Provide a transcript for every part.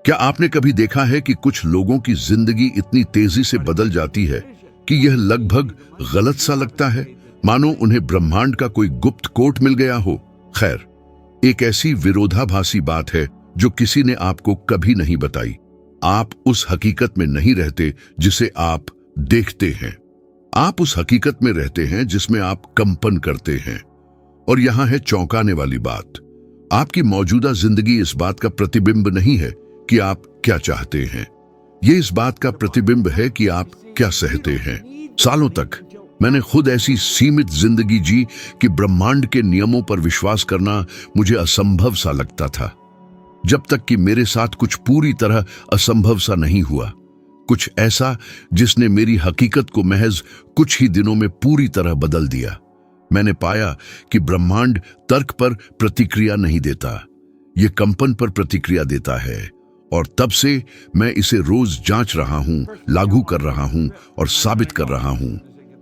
क्या आपने कभी देखा है कि कुछ लोगों की जिंदगी इतनी तेजी से बदल जाती है कि यह लगभग गलत सा लगता है, मानो उन्हें ब्रह्मांड का कोई गुप्त कोड मिल गया हो। खैर, एक ऐसी विरोधाभासी बात है जो किसी ने आपको कभी नहीं बताई। आप उस हकीकत में नहीं रहते जिसे आप देखते हैं। आप उस हकीकत में रहते हैं जिसमें आप कंपन करते हैं। और यहां है चौंकाने वाली बात, आपकी मौजूदा जिंदगी इस बात का प्रतिबिंब नहीं है कि आप क्या चाहते हैं। यह इस बात का प्रतिबिंब है कि आप क्या सहते हैं। सालों तक मैंने खुद ऐसी सीमित जिंदगी जी कि ब्रह्मांड के नियमों पर विश्वास करना मुझे असंभव सा लगता था, जब तक कि मेरे साथ कुछ पूरी तरह असंभव सा नहीं हुआ। कुछ ऐसा जिसने मेरी हकीकत को महज कुछ ही दिनों में पूरी तरह बदल दिया। मैंने पाया कि ब्रह्मांड तर्क पर प्रतिक्रिया नहीं देता, ये कंपन पर प्रतिक्रिया देता है। और तब से मैं इसे रोज जांच रहा हूं, लागू कर रहा हूं और साबित कर रहा हूं।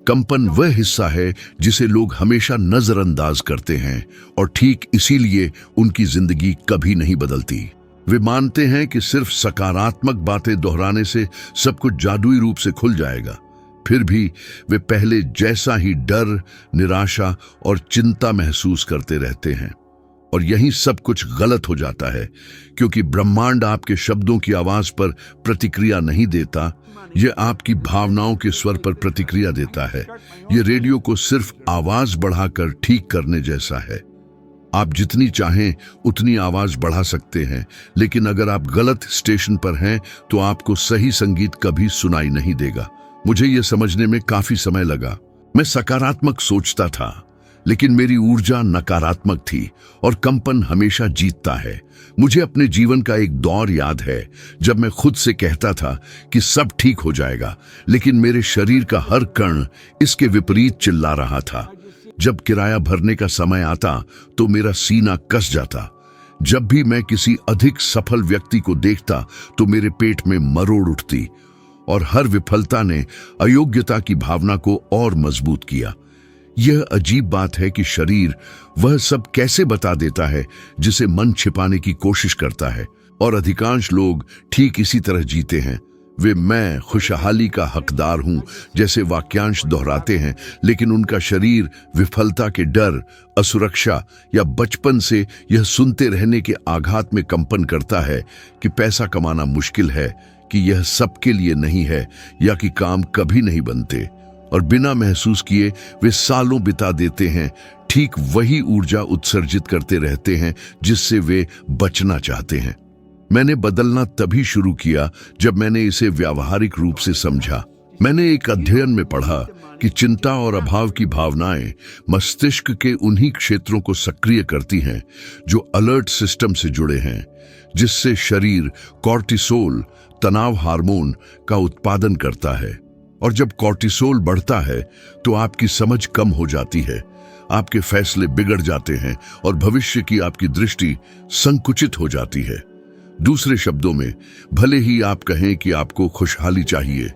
कंपन वह हिस्सा है जिसे लोग हमेशा नजरअंदाज करते हैं, और ठीक इसीलिए उनकी जिंदगी कभी नहीं बदलती। वे मानते हैं कि सिर्फ सकारात्मक बातें दोहराने से सब कुछ जादुई रूप से खुल जाएगा। फिर भी वे पहले जैसा ही डर, निराशा और चिंता महसूस करते रहते हैं। और यही सब कुछ गलत हो जाता है, क्योंकि ब्रह्मांड आपके शब्दों की आवाज पर प्रतिक्रिया नहीं देता, यह आपकी भावनाओं के स्वर पर प्रतिक्रिया देता है। यह रेडियो को सिर्फ आवाज बढ़ाकर ठीक करने जैसा है। आप जितनी चाहें उतनी आवाज बढ़ा सकते हैं, लेकिन अगर आप गलत स्टेशन पर हैं तो आपको सही संगीत कभी सुनाई नहीं देगा। मुझे यह समझने में काफी समय लगा। मैं सकारात्मक सोचता था, लेकिन मेरी ऊर्जा नकारात्मक थी, और कंपन हमेशा जीतता है। मुझे अपने जीवन का एक दौर याद है जब मैं खुद से कहता था कि सब ठीक हो जाएगा, लेकिन मेरे शरीर का हर कण इसके विपरीत चिल्ला रहा था। जब किराया भरने का समय आता तो मेरा सीना कस जाता। जब भी मैं किसी अधिक सफल व्यक्ति को देखता तो मेरे पेट में मरोड़ उठती, और हर विफलता ने अयोग्यता की भावना को और मजबूत किया। यह अजीब बात है कि शरीर वह सब कैसे बता देता है जिसे मन छिपाने की कोशिश करता है, और अधिकांश लोग ठीक इसी तरह जीते हैं। वे मैं खुशहाली का हकदार हूं जैसे वाक्यांश दोहराते हैं, लेकिन उनका शरीर विफलता के डर, असुरक्षा या बचपन से यह सुनते रहने के आघात में कंपन करता है कि पैसा कमाना मुश्किल है, कि यह सबके लिए नहीं है, या कि काम कभी नहीं बनते। और बिना महसूस किए वे सालों बिता देते हैं, ठीक वही ऊर्जा उत्सर्जित करते रहते हैं जिससे वे बचना चाहते हैं। मैंने बदलना तभी शुरू किया जब मैंने इसे व्यावहारिक रूप से समझा। मैंने एक अध्ययन में पढ़ा कि चिंता और अभाव की भावनाएं मस्तिष्क के उन्हीं क्षेत्रों को सक्रिय करती हैं जो अलर्ट सिस्टम से जुड़े हैं, जिससे शरीर कॉर्टिसोल, तनाव हार्मोन का उत्पादन करता है। और जब कॉर्टिसोल बढ़ता है तो आपकी समझ कम हो जाती है, आपके फैसले बिगड़ जाते हैं, और भविष्य की आपकी दृष्टि संकुचित हो जाती है। दूसरे शब्दों में, भले ही आप कहें कि आपको खुशहाली चाहिए,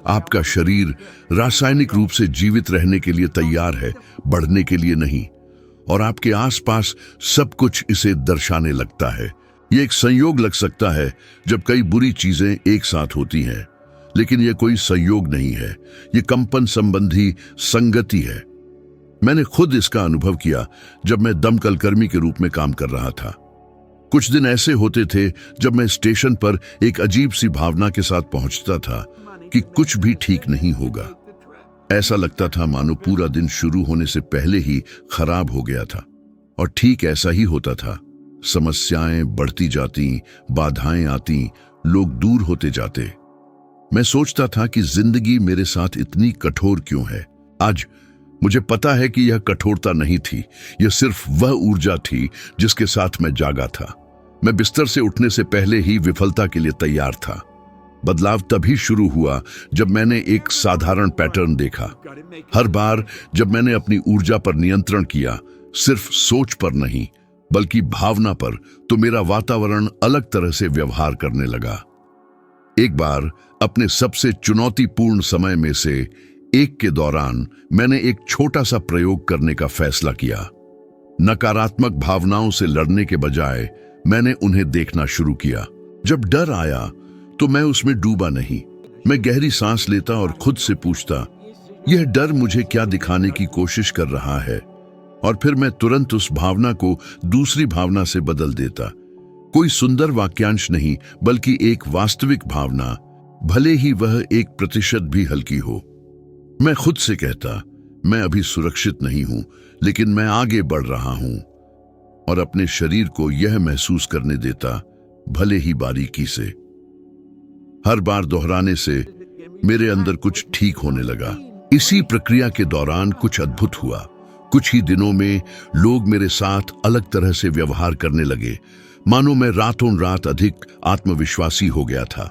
आपका शरीर रासायनिक रूप से जीवित रहने के लिए तैयार है, बढ़ने के लिए नहीं। और आपके आसपास सब कुछ इसे दर्शाने लगता है। ये एक संयोग लग सकता है जब कई बुरी चीजें एक साथ होती हैं, लेकिन यह कोई संयोग नहीं है, यह कंपन संबंधी संगति है। मैंने खुद इसका अनुभव किया जब मैं दमकल कर्मी के रूप में काम कर रहा था। कुछ दिन ऐसे होते थे जब मैं स्टेशन पर एक अजीब सी भावना के साथ पहुंचता था कि कुछ भी ठीक नहीं होगा। ऐसा लगता था मानो पूरा दिन शुरू होने से पहले ही खराब हो गया था। और ठीक ऐसा ही होता था। समस्याएं बढ़ती जाती, बाधाएं आती, लोग दूर होते जाते। मैं सोचता था कि जिंदगी मेरे साथ इतनी कठोर क्यों है। आज मुझे पता है कि यह कठोरता नहीं थी, यह सिर्फ वह ऊर्जा थी जिसके साथ मैं जागा था। मैं बिस्तर से उठने से पहले ही विफलता के लिए तैयार था। बदलाव तभी शुरू हुआ जब मैंने एक साधारण पैटर्न देखा। हर बार जब मैंने अपनी ऊर्जा पर नियंत्रण किया, सिर्फ सोच पर नहीं बल्कि भावना पर, तो मेरा वातावरण अलग तरह से व्यवहार करने लगा। एक बार अपने सबसे चुनौतीपूर्ण समय में से एक के दौरान मैंने एक छोटा सा प्रयोग करने का फैसला किया। नकारात्मक भावनाओं से लड़ने के बजाय मैंने उन्हें देखना शुरू किया। जब डर आया तो मैं उसमें डूबा नहीं। मैं गहरी सांस लेता और खुद से पूछता, यह डर मुझे क्या दिखाने की कोशिश कर रहा है? और फिर मैं तुरंत उस भावना को दूसरी भावना से बदल देता। कोई सुंदर वाक्यांश नहीं, बल्कि एक वास्तविक भावना, भले ही वह 1% भी हल्की हो। मैं खुद से कहता, मैं अभी सुरक्षित नहीं हूं, लेकिन मैं आगे बढ़ रहा हूं। और अपने शरीर को यह महसूस करने देता, भले ही बारीकी से। हर बार दोहराने से मेरे अंदर कुछ ठीक होने लगा। इसी प्रक्रिया के दौरान कुछ अद्भुत हुआ। कुछ ही दिनों में लोग मेरे साथ अलग तरह से व्यवहार करने लगे, मानो मैं रातों रात अधिक आत्मविश्वासी हो गया था।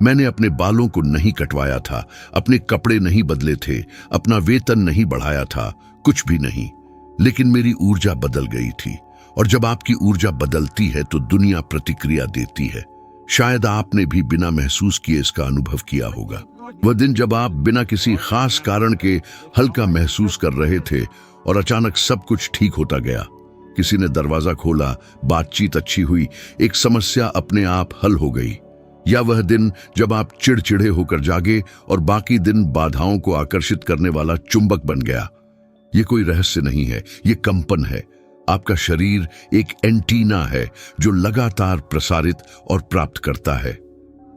मैंने अपने बालों को नहीं कटवाया था, अपने कपड़े नहीं बदले थे, अपना वेतन नहीं बढ़ाया था, कुछ भी नहीं। लेकिन मेरी ऊर्जा बदल गई थी। और जब आपकी ऊर्जा बदलती है तो दुनिया प्रतिक्रिया देती है। शायद आपने भी बिना महसूस किए इसका अनुभव किया होगा। वह दिन जब आप बिना किसी खास कारण के हल्का महसूस कर रहे थे और अचानक सब कुछ ठीक होता गया। किसी ने दरवाजा खोला, बातचीत अच्छी हुई, एक समस्या अपने आप हल हो गई। या वह दिन जब आप चिड़चिड़े होकर जागे और बाकी दिन बाधाओं को आकर्षित करने वाला चुंबक बन गया। ये कोई रहस्य नहीं है, ये कंपन है। आपका शरीर एक एंटीना है जो लगातार प्रसारित और प्राप्त करता है।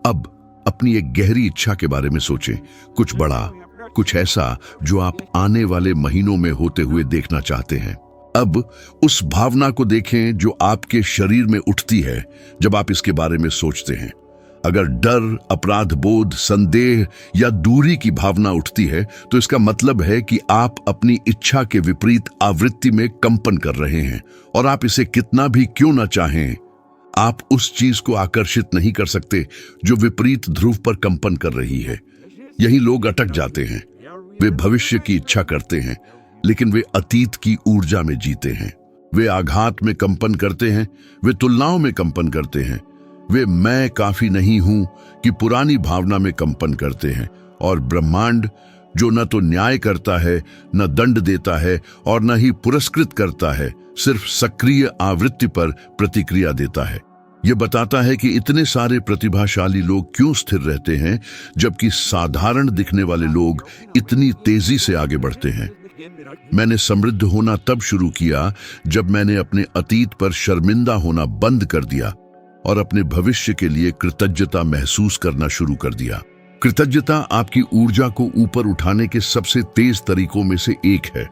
अब अपनी एक गहरी इच्छा के बारे में सोचें, कुछ बड़ा, कुछ ऐसा जो आप आने वाले महीनों में होते हुए देखना चाहते हैं। अब उस भावना को देखें जो आपके शरीर में उठती है जब आप इसके बारे में सोचते हैं। अगर डर, अपराध बोध, संदेह या दूरी की भावना उठती है तो इसका मतलब है कि आप अपनी इच्छा के विपरीत आवृत्ति में कंपन कर रहे हैं। और आप इसे कितना भी क्यों ना चाहें, आप उस चीज को आकर्षित नहीं कर सकते जो विपरीत ध्रुव पर कंपन कर रही है। यही लोग अटक जाते हैं। वे भविष्य की इच्छा करते हैं, लेकिन वे अतीत की ऊर्जा में जीते हैं। वे आघात में कंपन करते हैं, वे तुलनाओं में कंपन करते हैं, वे मैं काफी नहीं हूं कि पुरानी भावना में कंपन करते हैं। और ब्रह्मांड, जो न तो न्याय करता है, न दंड देता है और न ही पुरस्कृत करता है, सिर्फ सक्रिय आवृत्ति पर प्रतिक्रिया देता है। यह बताता है कि इतने सारे प्रतिभाशाली लोग क्यों स्थिर रहते हैं, जबकि साधारण दिखने वाले लोग इतनी तेजी से आगे बढ़ते हैं। मैंने समृद्ध होना तब शुरू किया जब मैंने अपने अतीत पर शर्मिंदा होना बंद कर दिया और अपने भविष्य के लिए कृतज्ञता महसूस करना शुरू कर दिया। कृतज्ञता आपकी ऊर्जा को ऊपर उठाने के सबसे तेज तरीकों में से एक है।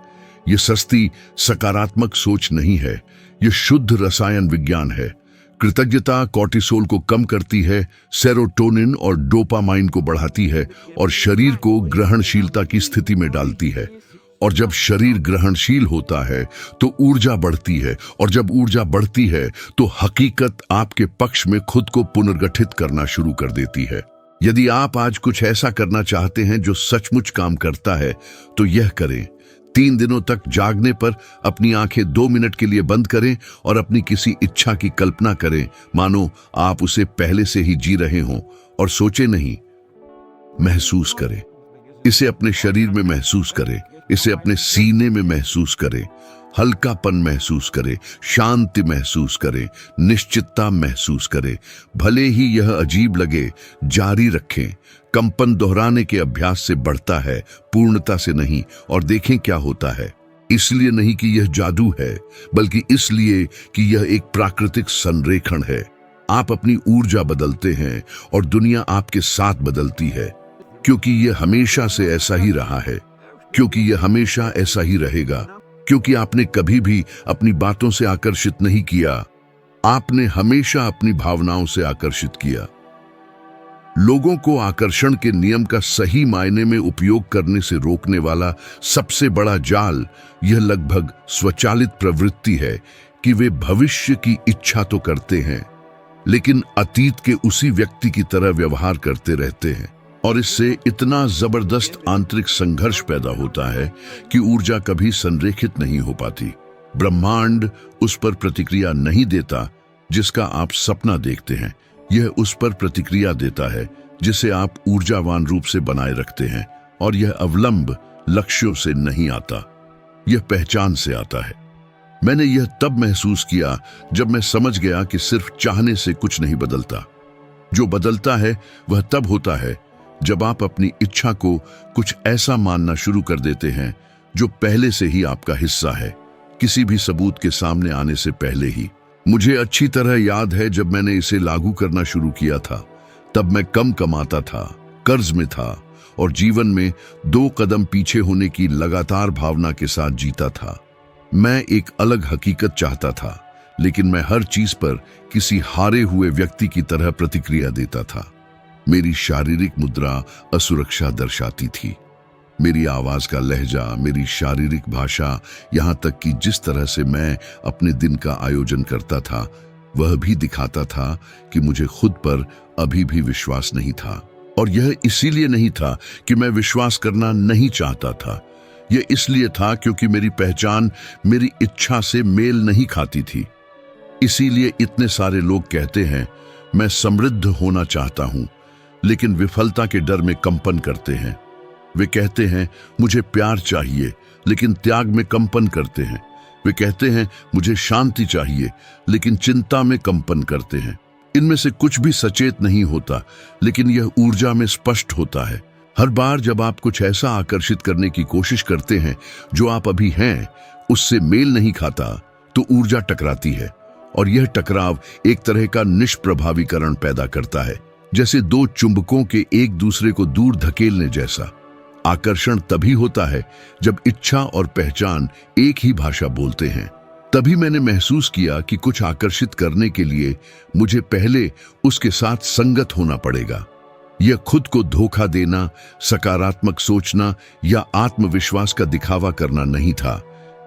यह सस्ती सकारात्मक सोच नहीं है, यह शुद्ध रसायन विज्ञान है। कृतज्ञता कॉर्टिसोल को कम करती है, सेरोटोनिन और डोपामाइन को बढ़ाती है और शरीर को ग्रहणशीलता की स्थिति में डालती है। और जब शरीर ग्रहणशील होता है तो ऊर्जा बढ़ती है, और जब ऊर्जा बढ़ती है तो हकीकत आपके पक्ष में खुद को पुनर्गठित करना शुरू कर देती है। यदि आप आज कुछ ऐसा करना चाहते हैं जो सचमुच काम करता है तो यह करें। 3 दिनों तक जागने पर अपनी आंखें 2 मिनट के लिए बंद करें और अपनी किसी इच्छा की कल्पना करें, मानो आप उसे पहले से ही जी रहे हों। और सोचे नहीं, महसूस करें। इसे अपने शरीर में महसूस करें, इसे अपने सीने में महसूस करें। हल्कापन महसूस करें, शांति महसूस करें, निश्चितता महसूस करें। भले ही यह अजीब लगे, जारी रखें। कंपन दोहराने के अभ्यास से बढ़ता है, पूर्णता से नहीं। और देखें क्या होता है। इसलिए नहीं कि यह जादू है, बल्कि इसलिए कि यह एक प्राकृतिक संरेखण है। आप अपनी ऊर्जा बदलते हैं और दुनिया आपके साथ बदलती है, क्योंकि यह हमेशा से ऐसा ही रहा है, क्योंकि यह हमेशा ऐसा ही रहेगा, क्योंकि आपने कभी भी अपनी बातों से आकर्षित नहीं किया, आपने हमेशा अपनी भावनाओं से आकर्षित किया। लोगों को आकर्षण के नियम का सही मायने में उपयोग करने से रोकने वाला सबसे बड़ा जाल यह लगभग स्वचालित प्रवृत्ति है कि वे भविष्य की इच्छा तो करते हैं, लेकिन अतीत के उसी व्यक्ति की तरह व्यवहार करते रहते हैं। और इससे इतना जबरदस्त आंतरिक संघर्ष पैदा होता है कि ऊर्जा कभी संरेखित नहीं हो पाती। ब्रह्मांड उस पर प्रतिक्रिया नहीं देता जिसका आप सपना देखते हैं, यह उस पर प्रतिक्रिया देता है जिसे आप ऊर्जावान रूप से बनाए रखते हैं। और यह अवलंब लक्ष्यों से नहीं आता, यह पहचान से आता है। मैंने यह तब महसूस किया जब मैं समझ गया कि सिर्फ चाहने से कुछ नहीं बदलता। जो बदलता है वह तब होता है जब आप अपनी इच्छा को कुछ ऐसा मानना शुरू कर देते हैं जो पहले से ही आपका हिस्सा है, किसी भी सबूत के सामने आने से पहले ही। मुझे अच्छी तरह याद है जब मैंने इसे लागू करना शुरू किया था, तब मैं कम कमाता था, कर्ज में था और जीवन में 2 कदम पीछे होने की लगातार भावना के साथ जीता था। मैं एक अलग हकीकत चाहता था, लेकिन मैं हर चीज पर किसी हारे हुए व्यक्ति की तरह प्रतिक्रिया देता था। मेरी शारीरिक मुद्रा असुरक्षा दर्शाती थी, मेरी आवाज का लहजा, मेरी शारीरिक भाषा, यहाँ तक कि जिस तरह से मैं अपने दिन का आयोजन करता था वह भी दिखाता था कि मुझे खुद पर अभी भी विश्वास नहीं था। और यह इसीलिए नहीं था कि मैं विश्वास करना नहीं चाहता था, यह इसलिए था क्योंकि मेरी पहचान मेरी इच्छा से मेल नहीं खाती थी। इसीलिए इतने सारे लोग कहते हैं मैं समृद्ध होना चाहता हूं, लेकिन विफलता के डर में कंपन करते हैं। वे कहते हैं मुझे प्यार चाहिए, लेकिन त्याग में कंपन करते हैं। वे कहते हैं मुझे शांति चाहिए, लेकिन चिंता में कंपन करते हैं। इनमें से कुछ भी सचेत नहीं होता, लेकिन यह ऊर्जा में स्पष्ट होता है। हर बार जब आप कुछ ऐसा आकर्षित करने की कोशिश करते हैं जो आप अभी हैं उससे मेल नहीं खाता, तो ऊर्जा टकराती है और यह टकराव एक तरह का निष्प्रभावीकरण पैदा करता है, जैसे 2 चुंबकों के एक दूसरे को दूर धकेलने जैसा। आकर्षण तभी होता है जब इच्छा और पहचान एक ही भाषा बोलते हैं। तभी मैंने महसूस किया कि कुछ आकर्षित करने के लिए मुझे पहले उसके साथ संगत होना पड़ेगा। यह खुद को धोखा देना, सकारात्मक सोचना या आत्मविश्वास का दिखावा करना नहीं था।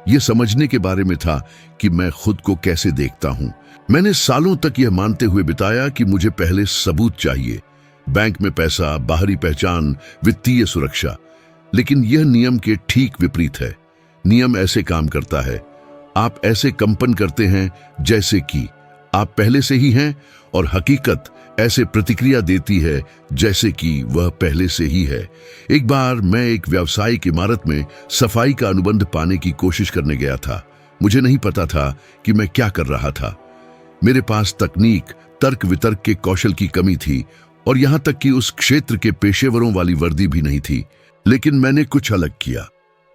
यह समझने के बारे में था कि मैं खुद को कैसे देखता हूं। मैंने सालों तक यह मानते हुए बिताया कि मुझे पहले सबूत चाहिए, बैंक में पैसा, बाहरी पहचान, वित्तीय सुरक्षा। लेकिन यह नियम के ठीक विपरीत है। नियम ऐसे काम करता है, आप ऐसे कंपन करते हैं जैसे कि आप पहले से ही हैं, और हकीकत ऐसे प्रतिक्रिया देती है जैसे कि वह पहले से ही है। एक बार मैं एक व्यावसायिक इमारत में सफाई का अनुबंध पाने की कोशिश करने गया था। मुझे नहीं पता था कि मैं क्या कर रहा था। मेरे पास तकनीक, तर्क वितर्क के कौशल की कमी थी और यहां तक कि उस क्षेत्र के पेशेवरों वाली वर्दी भी नहीं थी। लेकिन मैंने कुछ अलग किया।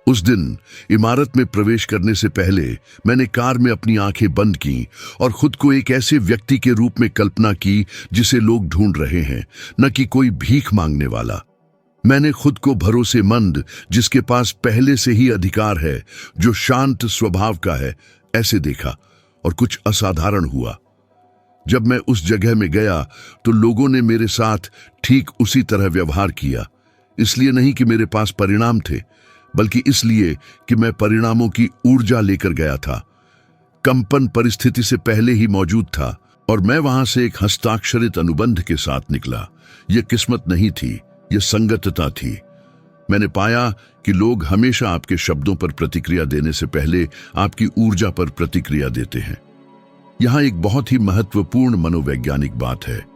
उस दिन इमारत में प्रवेश करने से पहले मैंने कार में अपनी आंखें बंद की और खुद को एक ऐसे व्यक्ति के रूप में कल्पना की जिसे लोग ढूंढ रहे हैं, न कि कोई भीख मांगने वाला। मैंने खुद को भरोसेमंद, जिसके पास पहले से ही अधिकार है, जो शांत स्वभाव का है, ऐसे देखा और कुछ असाधारण हुआ। जब मैं उस जगह में गया तो लोगों ने मेरे साथ ठीक उसी तरह व्यवहार किया। इसलिए नहीं कि मेरे पास परिणाम थे, बल्कि इसलिए कि मैं परिणामों की ऊर्जा लेकर गया था। कंपन परिस्थिति से पहले ही मौजूद था और मैं वहां से एक हस्ताक्षरित अनुबंध के साथ निकला। यह किस्मत नहीं थी, यह संगतता थी। मैंने पाया कि लोग हमेशा आपके शब्दों पर प्रतिक्रिया देने से पहले आपकी ऊर्जा पर प्रतिक्रिया देते हैं। यहां एक बहुत ही महत्वपूर्ण मनोवैज्ञानिक बात है।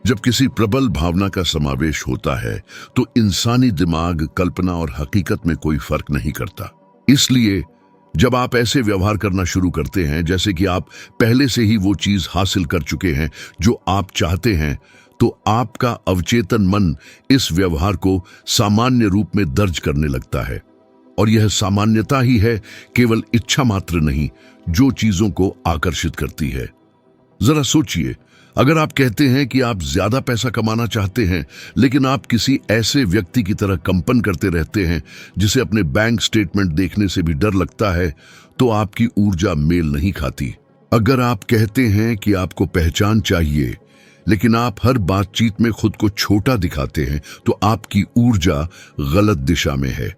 जब किसी प्रबल भावना का समावेश होता है तो इंसानी दिमाग कल्पना और हकीकत में कोई फर्क नहीं करता। इसलिए जब आप ऐसे व्यवहार करना शुरू करते हैं जैसे कि आप पहले से ही वो चीज हासिल कर चुके हैं जो आप चाहते हैं, तो आपका अवचेतन मन इस व्यवहार को सामान्य रूप में दर्ज करने लगता है। और यह सामान्यता ही है, केवल इच्छा मात्र नहीं, जो चीजों को आकर्षित करती है। जरा सोचिए, अगर आप कहते हैं कि आप ज्यादा पैसा कमाना चाहते हैं, लेकिन आप किसी ऐसे व्यक्ति की तरह कंपन करते रहते हैं जिसे अपने बैंक स्टेटमेंट देखने से भी डर लगता है, तो आपकी ऊर्जा मेल नहीं खाती। अगर आप कहते हैं कि आपको पहचान चाहिए, लेकिन आप हर बातचीत में खुद को छोटा दिखाते हैं, तो आपकी ऊर्जा गलत दिशा में है।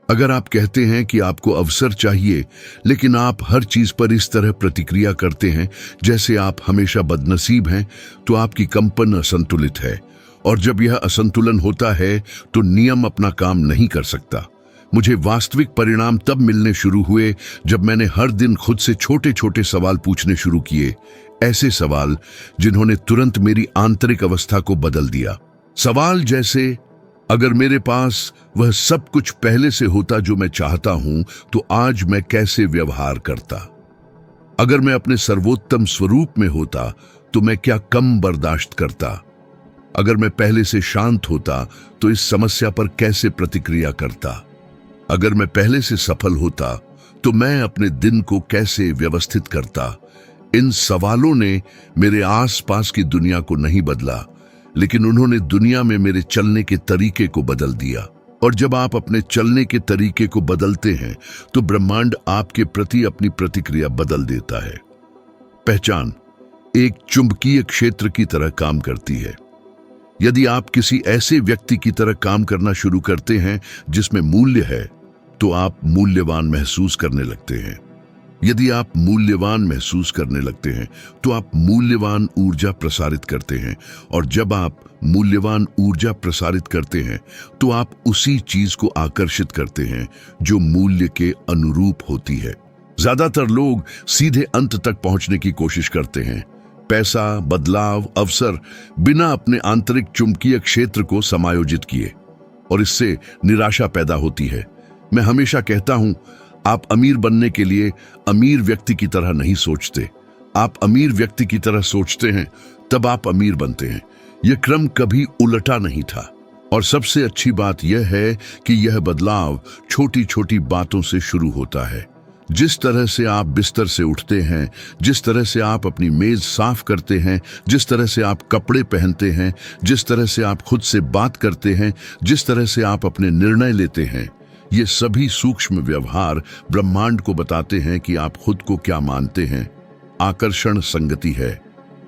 अगर आप कहते हैं कि आपको अवसर चाहिए, लेकिन आप हर चीज पर इस तरह प्रतिक्रिया करते हैं जैसे आप हमेशा बदनसीब हैं, तो आपकी कंपन असंतुलित है। और जब यह असंतुलन होता है तो नियम अपना काम नहीं कर सकता। मुझे वास्तविक परिणाम तब मिलने शुरू हुए जब मैंने हर दिन खुद से छोटे छोटे सवाल पूछने शुरू किए, ऐसे सवाल जिन्होंने तुरंत मेरी आंतरिक अवस्था को बदल दिया। सवाल जैसे, अगर मेरे पास वह सब कुछ पहले से होता जो मैं चाहता हूं, तो आज मैं कैसे व्यवहार करता? अगर मैं अपने सर्वोत्तम स्वरूप में होता, तो मैं क्या कम बर्दाश्त करता? अगर मैं पहले से शांत होता तो इस समस्या पर कैसे प्रतिक्रिया करता? अगर मैं पहले से सफल होता तो मैं अपने दिन को कैसे व्यवस्थित करता? इन सवालों ने मेरे आसपास की दुनिया को नहीं बदला, लेकिन उन्होंने दुनिया में मेरे चलने के तरीके को बदल दिया। और जब आप अपने चलने के तरीके को बदलते हैं तो ब्रह्मांड आपके प्रति अपनी प्रतिक्रिया बदल देता है। पहचान एक चुंबकीय क्षेत्र की तरह काम करती है। यदि आप किसी ऐसे व्यक्ति की तरह काम करना शुरू करते हैं जिसमें मूल्य है, तो आप मूल्यवान महसूस करने लगते हैं। यदि आप मूल्यवान महसूस करने लगते हैं तो आप मूल्यवान ऊर्जा प्रसारित करते हैं, और जब आप मूल्यवान ऊर्जा प्रसारित करते हैं तो आप उसी चीज को आकर्षित करते हैं जो मूल्य के अनुरूप होती है। ज्यादातर लोग सीधे अंत तक पहुंचने की कोशिश करते हैं, पैसा, बदलाव, अवसर, बिना अपने आंतरिक चुंबकीय क्षेत्र को समायोजित किए, और इससे निराशा पैदा होती है। मैं हमेशा कहता हूं, आप अमीर बनने के लिए अमीर व्यक्ति की तरह नहीं सोचते, आप अमीर व्यक्ति की तरह सोचते हैं, तब आप अमीर बनते हैं। यह क्रम कभी उलटा नहीं था। और सबसे अच्छी बात यह है कि यह बदलाव छोटी छोटी बातों से शुरू होता है। जिस तरह से आप बिस्तर से उठते हैं, जिस तरह से आप अपनी मेज साफ करते हैं, जिस तरह से आप कपड़े पहनते हैं, जिस तरह से आप खुद से बात करते हैं, जिस तरह से आप अपने निर्णय लेते हैं, ये सभी सूक्ष्म व्यवहार ब्रह्मांड को बताते हैं कि आप खुद को क्या मानते हैं। आकर्षण संगति है।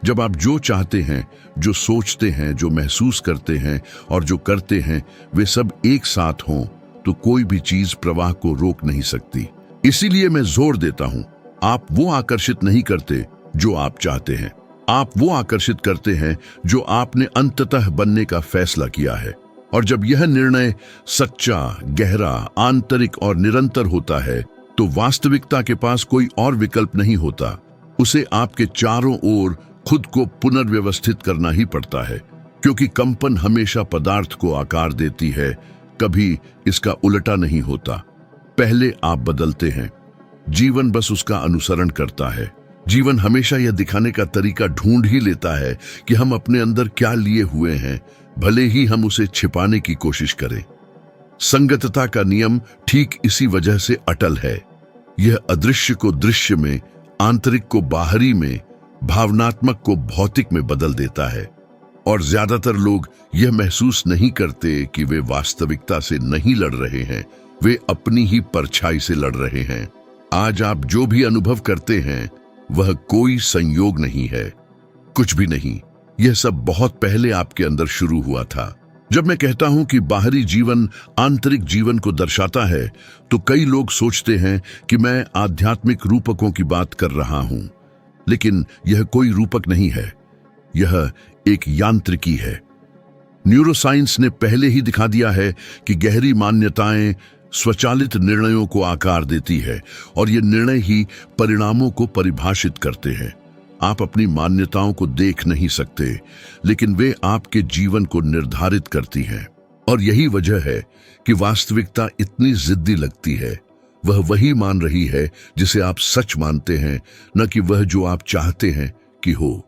जब आप जो चाहते हैं, जो सोचते हैं, जो महसूस करते हैं और जो करते हैं, वे सब एक साथ हों, तो कोई भी चीज प्रवाह को रोक नहीं सकती। इसीलिए मैं जोर देता हूं, आप वो आकर्षित नहीं करते जो आप चाहते हैं, आप वो आकर्षित करते हैं जो आपने अंततः बनने का फैसला किया है। और जब यह निर्णय सच्चा, गहरा, आंतरिक और निरंतर होता है, तो वास्तविकता के पास कोई और विकल्प नहीं होता। उसे आपके चारों ओर खुद को पुनर्व्यवस्थित करना ही पड़ता है, क्योंकि कंपन हमेशा पदार्थ को आकार देती है, कभी इसका उल्टा नहीं होता। पहले आप बदलते हैं, जीवन बस उसका अनुसरण करता है। जीवन हमेशा यह दिखाने का तरीका ढूंढ ही लेता है कि हम अपने अंदर क्या लिए हुए हैं, भले ही हम उसे छिपाने की कोशिश करें। संगतता का नियम ठीक इसी वजह से अटल है। यह अदृश्य को दृश्य में, आंतरिक को बाहरी में, भावनात्मक को भौतिक में बदल देता है। और ज्यादातर लोग यह महसूस नहीं करते कि वे वास्तविकता से नहीं लड़ रहे हैं, वे अपनी ही परछाई से लड़ रहे हैं। आज आप जो भी अनुभव करते हैं वह कोई संयोग नहीं है, कुछ भी नहीं। यह सब बहुत पहले आपके अंदर शुरू हुआ था। जब मैं कहता हूं कि बाहरी जीवन आंतरिक जीवन को दर्शाता है, तो कई लोग सोचते हैं कि मैं आध्यात्मिक रूपकों की बात कर रहा हूं, लेकिन यह कोई रूपक नहीं है, यह एक यांत्रिकी है। न्यूरोसाइंस ने पहले ही दिखा दिया है कि गहरी मान्यताएं स्वचालित निर्णयों को आकार देती है, और ये निर्णय ही परिणामों को परिभाषित करते हैं। आप अपनी मान्यताओं को देख नहीं सकते, लेकिन वे आपके जीवन को निर्धारित करती हैं। और यही वजह है कि वास्तविकता इतनी जिद्दी लगती है। वह वही मान रही है जिसे आप सच मानते हैं, न कि वह जो आप चाहते हैं कि हो।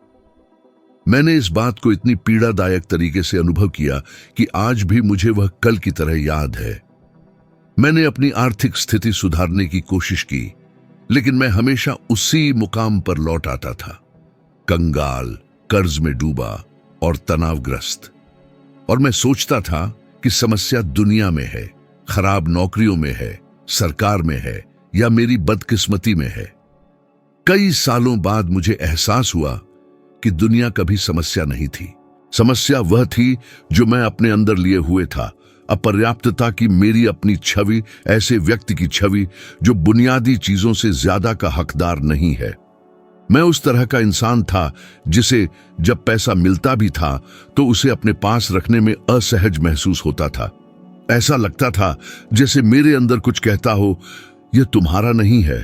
मैंने इस बात को इतनी पीड़ादायक तरीके से अनुभव किया कि आज भी मुझे वह कल की तरह याद है। मैंने अपनी आर्थिक स्थिति सुधारने की कोशिश की, लेकिन मैं हमेशा उसी मुकाम पर लौट आता था, कंगाल, कर्ज में डूबा और तनावग्रस्त। और मैं सोचता था कि समस्या दुनिया में है, खराब नौकरियों में है, सरकार में है, या मेरी बदकिस्मती में है। कई सालों बाद मुझे एहसास हुआ कि दुनिया कभी समस्या नहीं थी। समस्या वह थी जो मैं अपने अंदर लिए हुए था, अपर्याप्तता की मेरी अपनी छवि, ऐसे व्यक्ति की छवि जो बुनियादी चीजों से ज्यादा का हकदार नहीं है। मैं उस तरह का इंसान था जिसे जब पैसा मिलता भी था तो उसे अपने पास रखने में असहज महसूस होता था। ऐसा लगता था जैसे मेरे अंदर कुछ कहता हो, यह तुम्हारा नहीं है,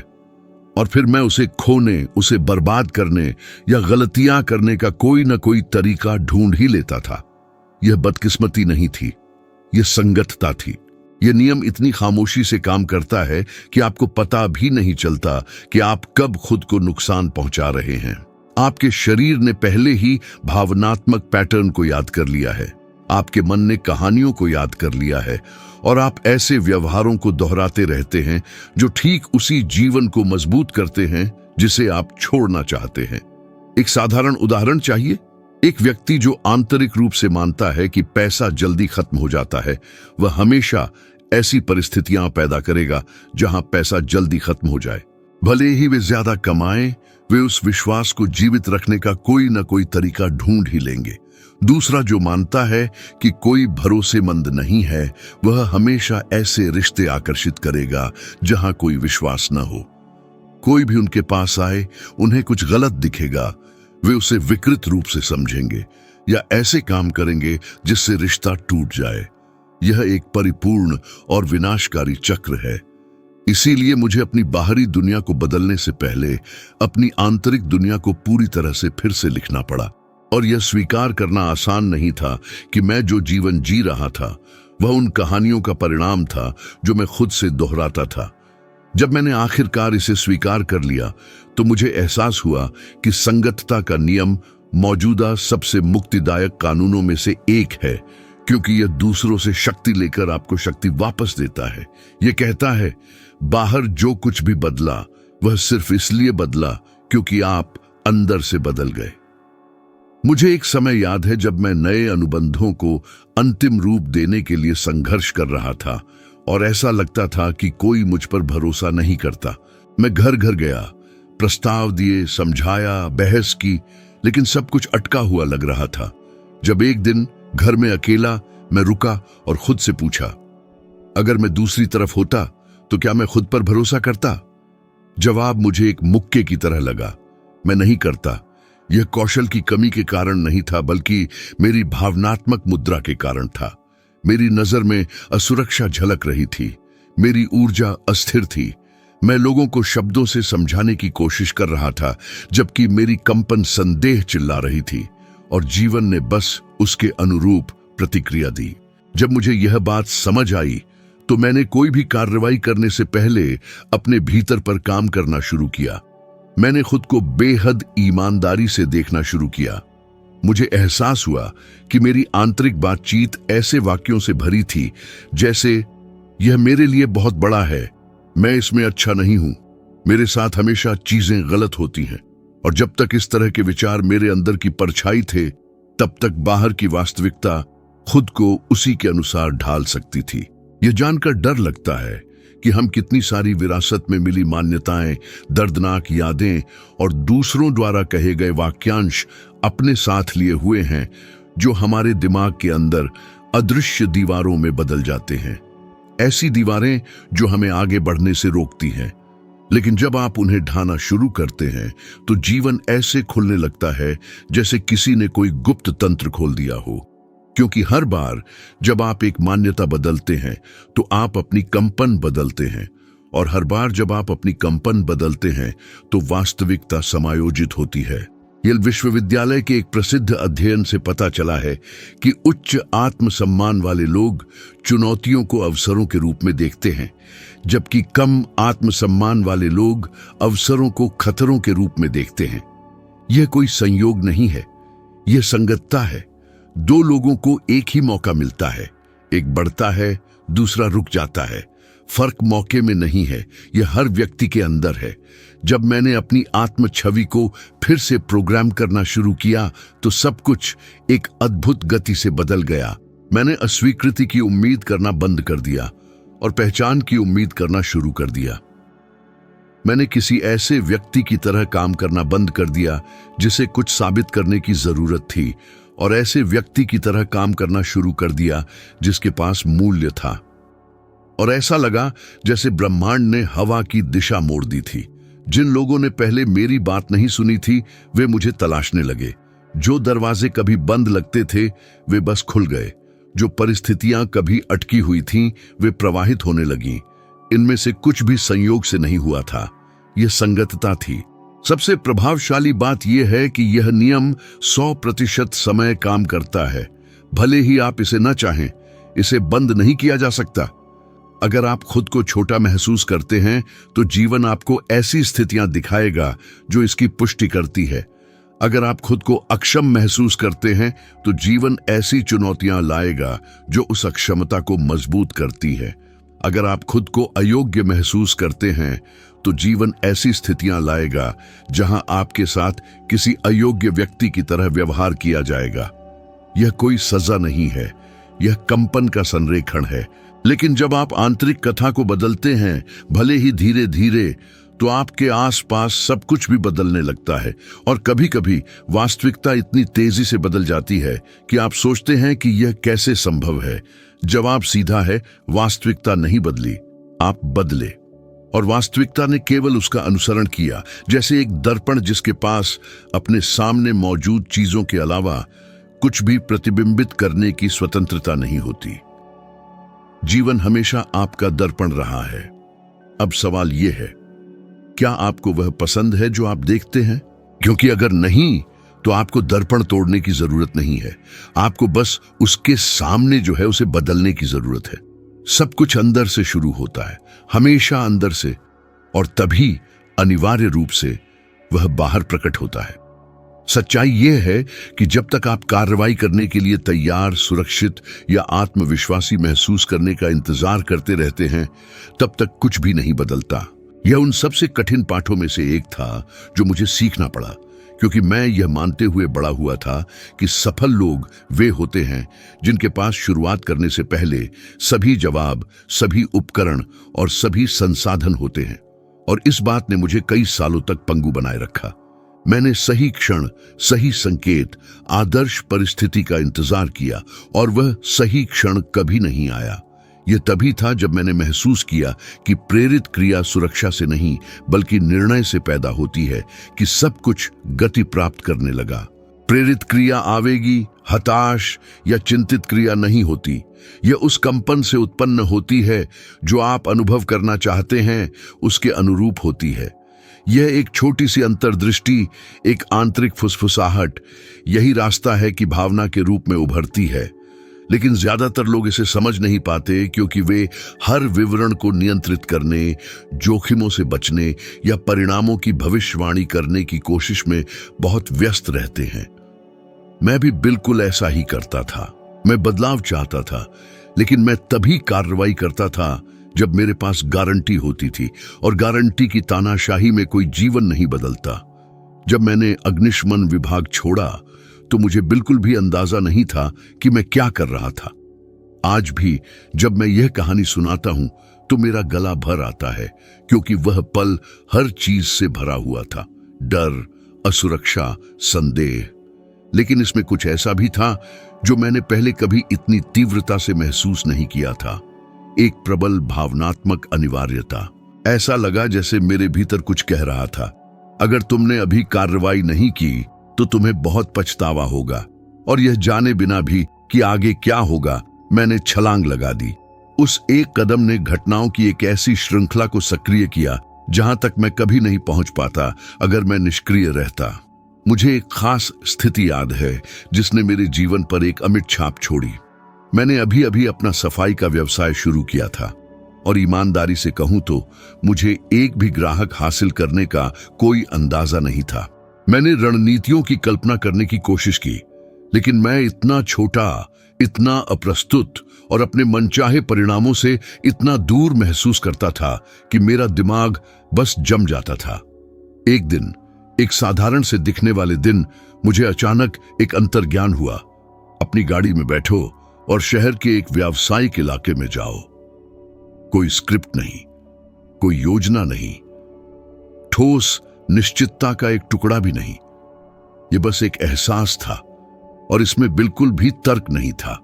और फिर मैं उसे खोने, उसे बर्बाद करने या गलतियां करने का कोई न कोई तरीका ढूंढ ही लेता था। यह बदकिस्मती नहीं थी, यह संगतता थी। यह नियम इतनी खामोशी से काम करता है कि आपको पता भी नहीं चलता कि आप कब खुद को नुकसान पहुंचा रहे हैं। आपके शरीर ने पहले ही भावनात्मक पैटर्न को याद कर लिया है, आपके मन ने कहानियों को याद कर लिया है और आप ऐसे व्यवहारों को दोहराते रहते हैं जो ठीक उसी जीवन को मजबूत करते हैं जिसे आप छोड़ना चाहते हैं। एक साधारण उदाहरण चाहिए। एक व्यक्ति जो आंतरिक रूप से मानता है कि पैसा जल्दी खत्म हो जाता है, वह हमेशा ऐसी परिस्थितियां पैदा करेगा जहां पैसा जल्दी खत्म हो जाए। भले ही वे ज्यादा कमाएं, वे उस विश्वास को जीवित रखने का कोई ना कोई तरीका ढूंढ ही लेंगे। दूसरा जो मानता है कि कोई भरोसेमंद नहीं है, वह हमेशा ऐसे रिश्ते आकर्षित करेगा जहां कोई विश्वास न हो। कोई भी उनके पास आए, उन्हें कुछ गलत दिखेगा, वे उसे विकृत रूप से समझेंगे या ऐसे काम करेंगे जिससे रिश्ता टूट जाए। यह एक परिपूर्ण और विनाशकारी चक्र है। इसीलिए मुझे अपनी बाहरी दुनिया को बदलने से पहले अपनी आंतरिक दुनिया को पूरी तरह से फिर से लिखना पड़ा। और यह स्वीकार करना आसान नहीं था कि मैं जो जीवन जी रहा था वह उन कहानियों का परिणाम था जो मैं खुद से दोहराता था। जब मैंने आखिरकार इसे स्वीकार कर लिया तो मुझे एहसास हुआ कि संगतता का नियम मौजूदा सबसे मुक्तिदायक कानूनों में से एक है, क्योंकि यह दूसरों से शक्ति लेकर आपको शक्ति वापस देता है। यह कहता है, बाहर जो कुछ भी बदला वह सिर्फ इसलिए बदला क्योंकि आप अंदर से बदल गए। मुझे एक समय याद है जब मैं नए अनुबंधों को अंतिम रूप देने के लिए संघर्ष कर रहा था और ऐसा लगता था कि कोई मुझ पर भरोसा नहीं करता। मैं घर घर गया, प्रस्ताव दिए, समझाया, बहस की, लेकिन सब कुछ अटका हुआ लग रहा था। जब एक दिन घर में अकेला मैं रुका और खुद से पूछा, अगर मैं दूसरी तरफ होता तो क्या मैं खुद पर भरोसा करता? जवाब मुझे एक मुक्के की तरह लगा। मैं नहीं करता। यह कौशल की कमी के कारण नहीं था, बल्कि मेरी भावनात्मक मुद्रा के कारण था। मेरी नजर में असुरक्षा झलक रही थी, मेरी ऊर्जा अस्थिर थी। मैं लोगों को शब्दों से समझाने की कोशिश कर रहा था, जबकि मेरी कंपन संदेह चिल्ला रही थी और जीवन ने बस उसके अनुरूप प्रतिक्रिया दी। जब मुझे यह बात समझ आई तो मैंने कोई भी कार्रवाई करने से पहले अपने भीतर पर काम करना शुरू किया। मैंने खुद को बेहद ईमानदारी से देखना शुरू किया। मुझे एहसास हुआ कि मेरी आंतरिक बातचीत ऐसे वाक्यों से भरी थी जैसे, यह मेरे लिए बहुत बड़ा है, मैं इसमें अच्छा नहीं हूं, मेरे साथ हमेशा चीजें गलत होती हैं। और जब तक इस तरह के विचार मेरे अंदर की परछाई थे, तब तक बाहर की वास्तविकता खुद को उसी के अनुसार ढाल सकती थी। यह जानकर डर लगता है कि हम कितनी सारी विरासत में मिली मान्यताएं, दर्दनाक यादें और दूसरों द्वारा कहे गए वाक्यांश अपने साथ लिए हुए हैं, जो हमारे दिमाग के अंदर अदृश्य दीवारों में बदल जाते हैं। ऐसी दीवारें जो हमें आगे बढ़ने से रोकती हैं। लेकिन जब आप उन्हें ढाना शुरू करते हैं तो जीवन ऐसे खुलने लगता है जैसे किसी ने कोई गुप्त तंत्र खोल दिया हो। क्योंकि हर बार जब आप एक मान्यता बदलते हैं तो आप अपनी कंपन बदलते हैं, और हर बार जब आप अपनी कंपन बदलते हैं तो वास्तविकता समायोजित होती है। येल विश्वविद्यालय के एक प्रसिद्ध अध्ययन से पता चला है कि उच्च आत्मसम्मान वाले लोग चुनौतियों को अवसरों के रूप में देखते हैं, जबकि कम आत्मसम्मान वाले लोग अवसरों को खतरों के रूप में देखते हैं। यह कोई संयोग नहीं है, यह संगतता है। दो लोगों को एक ही मौका मिलता है, एक बढ़ता है, दूसरा रुक जाता है। फर्क मौके में नहीं है, यह हर व्यक्ति के अंदर है। जब मैंने अपनी आत्म छवि को फिर से प्रोग्राम करना शुरू किया तो सब कुछ एक अद्भुत गति से बदल गया। मैंने अस्वीकृति की उम्मीद करना बंद कर दिया और पहचान की उम्मीद करना शुरू कर दिया। मैंने किसी ऐसे व्यक्ति की तरह काम करना बंद कर दिया जिसे कुछ साबित करने की जरूरत थी, और ऐसे व्यक्ति की तरह काम करना शुरू कर दिया जिसके पास मूल्य था। और ऐसा लगा जैसे ब्रह्मांड ने हवा की दिशा मोड़ दी थी। जिन लोगों ने पहले मेरी बात नहीं सुनी थी वे मुझे तलाशने लगे। जो दरवाजे कभी बंद लगते थे वे बस खुल गए। जो परिस्थितियां कभी अटकी हुई थीं वे प्रवाहित होने लगीं। इनमें से कुछ भी संयोग से नहीं हुआ था, यह संगतता थी। सबसे प्रभावशाली बात यह है कि यह नियम 100% समय काम करता है। भले ही आप इसे न चाहें, इसे बंद नहीं किया जा सकता। अगर आप खुद को छोटा महसूस करते हैं तो जीवन आपको ऐसी स्थितियां दिखाएगा जो इसकी पुष्टि करती है। अगर आप खुद को अक्षम महसूस करते हैं तो जीवन ऐसी चुनौतियां लाएगा जो उस अक्षमता को मजबूत करती है। अगर आप खुद को अयोग्य महसूस करते हैं तो जीवन ऐसी स्थितियां लाएगा जहां आपके साथ किसी अयोग्य व्यक्ति की तरह व्यवहार किया जाएगा। यह कोई सजा नहीं है, यह कंपन का संरेखण है। लेकिन जब आप आंतरिक कथा को बदलते हैं, भले ही धीरे धीरे, तो आपके आसपास सब कुछ भी बदलने लगता है। और कभी कभी वास्तविकता इतनी तेजी से बदल जाती है कि आप सोचते हैं कि यह कैसे संभव है। जवाब सीधा है, वास्तविकता नहीं बदली, आप बदले। और वास्तविकता ने केवल उसका अनुसरण किया, जैसे एक दर्पण जिसके पास अपने सामने मौजूद चीजों के अलावा कुछ भी प्रतिबिंबित करने की स्वतंत्रता नहीं होती। जीवन हमेशा आपका दर्पण रहा है। अब सवाल यह है, क्या आपको वह पसंद है जो आप देखते हैं? क्योंकि अगर नहीं, तो आपको दर्पण तोड़ने की जरूरत नहीं है। आपको बस उसके सामने जो है उसे बदलने की जरूरत है। सब कुछ अंदर से शुरू होता है, हमेशा अंदर से, और तभी अनिवार्य रूप से वह बाहर प्रकट होता है। सच्चाई यह है कि जब तक आप कार्रवाई करने के लिए तैयार, सुरक्षित या आत्मविश्वासी महसूस करने का इंतजार करते रहते हैं, तब तक कुछ भी नहीं बदलता। यह उन सबसे कठिन पाठों में से एक था जो मुझे सीखना पड़ा, क्योंकि मैं यह मानते हुए बड़ा हुआ था कि सफल लोग वे होते हैं जिनके पास शुरुआत करने से पहले सभी जवाब, सभी उपकरण और सभी संसाधन होते हैं। और इस बात ने मुझे कई सालों तक पंगु बनाए रखा। मैंने सही क्षण, सही संकेत, आदर्श परिस्थिति का इंतजार किया, और वह सही क्षण कभी नहीं आया। यह तभी था जब मैंने महसूस किया कि प्रेरित क्रिया सुरक्षा से नहीं बल्कि निर्णय से पैदा होती है, कि सब कुछ गति प्राप्त करने लगा। प्रेरित क्रिया आवेगी, हताश या चिंतित क्रिया नहीं होती। यह उस कंपन से उत्पन्न होती है जो आप अनुभव करना चाहते हैं, उसके अनुरूप होती है। यह एक छोटी सी अंतर्दृष्टि, एक आंतरिक फुसफुसाहट, यही रास्ता है कि भावना के रूप में उभरती है। लेकिन ज्यादातर लोग इसे समझ नहीं पाते, क्योंकि वे हर विवरण को नियंत्रित करने, जोखिमों से बचने या परिणामों की भविष्यवाणी करने की कोशिश में बहुत व्यस्त रहते हैं। मैं भी बिल्कुल ऐसा ही करता था। मैं बदलाव चाहता था, लेकिन मैं तभी कार्रवाई करता था जब मेरे पास गारंटी होती थी, और गारंटी की तानाशाही में कोई जीवन नहीं बदलता। जब मैंने अग्निशमन विभाग छोड़ा तो मुझे बिल्कुल भी अंदाजा नहीं था कि मैं क्या कर रहा था। आज भी जब मैं यह कहानी सुनाता हूं तो मेरा गला भर आता है, क्योंकि वह पल हर चीज से भरा हुआ था, डर, असुरक्षा, संदेह। लेकिन इसमें कुछ ऐसा भी था जो मैंने पहले कभी इतनी तीव्रता से महसूस नहीं किया था। एक प्रबल भावनात्मक अनिवार्यता। ऐसा लगा जैसे मेरे भीतर कुछ कह रहा था, अगर तुमने अभी कार्रवाई नहीं की तो तुम्हें बहुत पछतावा होगा। और यह जाने बिना भी कि आगे क्या होगा, मैंने छलांग लगा दी। उस एक कदम ने घटनाओं की एक ऐसी श्रृंखला को सक्रिय किया जहां तक मैं कभी नहीं पहुंच पाता अगर मैं निष्क्रिय रहता। मुझे एक खास स्थिति याद है जिसने मेरे जीवन पर एक अमिट छाप छोड़ी। मैंने अभी अभी अपना सफाई का व्यवसाय शुरू किया था, और ईमानदारी से कहूं तो मुझे एक भी ग्राहक हासिल करने का कोई अंदाजा नहीं था। मैंने रणनीतियों की कल्पना करने की कोशिश की, लेकिन मैं इतना छोटा, इतना अप्रस्तुत और अपने मनचाहे परिणामों से इतना दूर महसूस करता था कि मेरा दिमाग बस जम जाता था। एक दिन, एक साधारण से दिखने वाले दिन, मुझे अचानक एक अंतर्ज्ञान हुआ। अपनी गाड़ी में बैठो और शहर के एक व्यावसायिक इलाके में जाओ। कोई स्क्रिप्ट नहीं, कोई योजना नहीं, ठोस निश्चितता का एक टुकड़ा भी नहीं। यह बस एक एहसास था, और इसमें बिल्कुल भी तर्क नहीं था,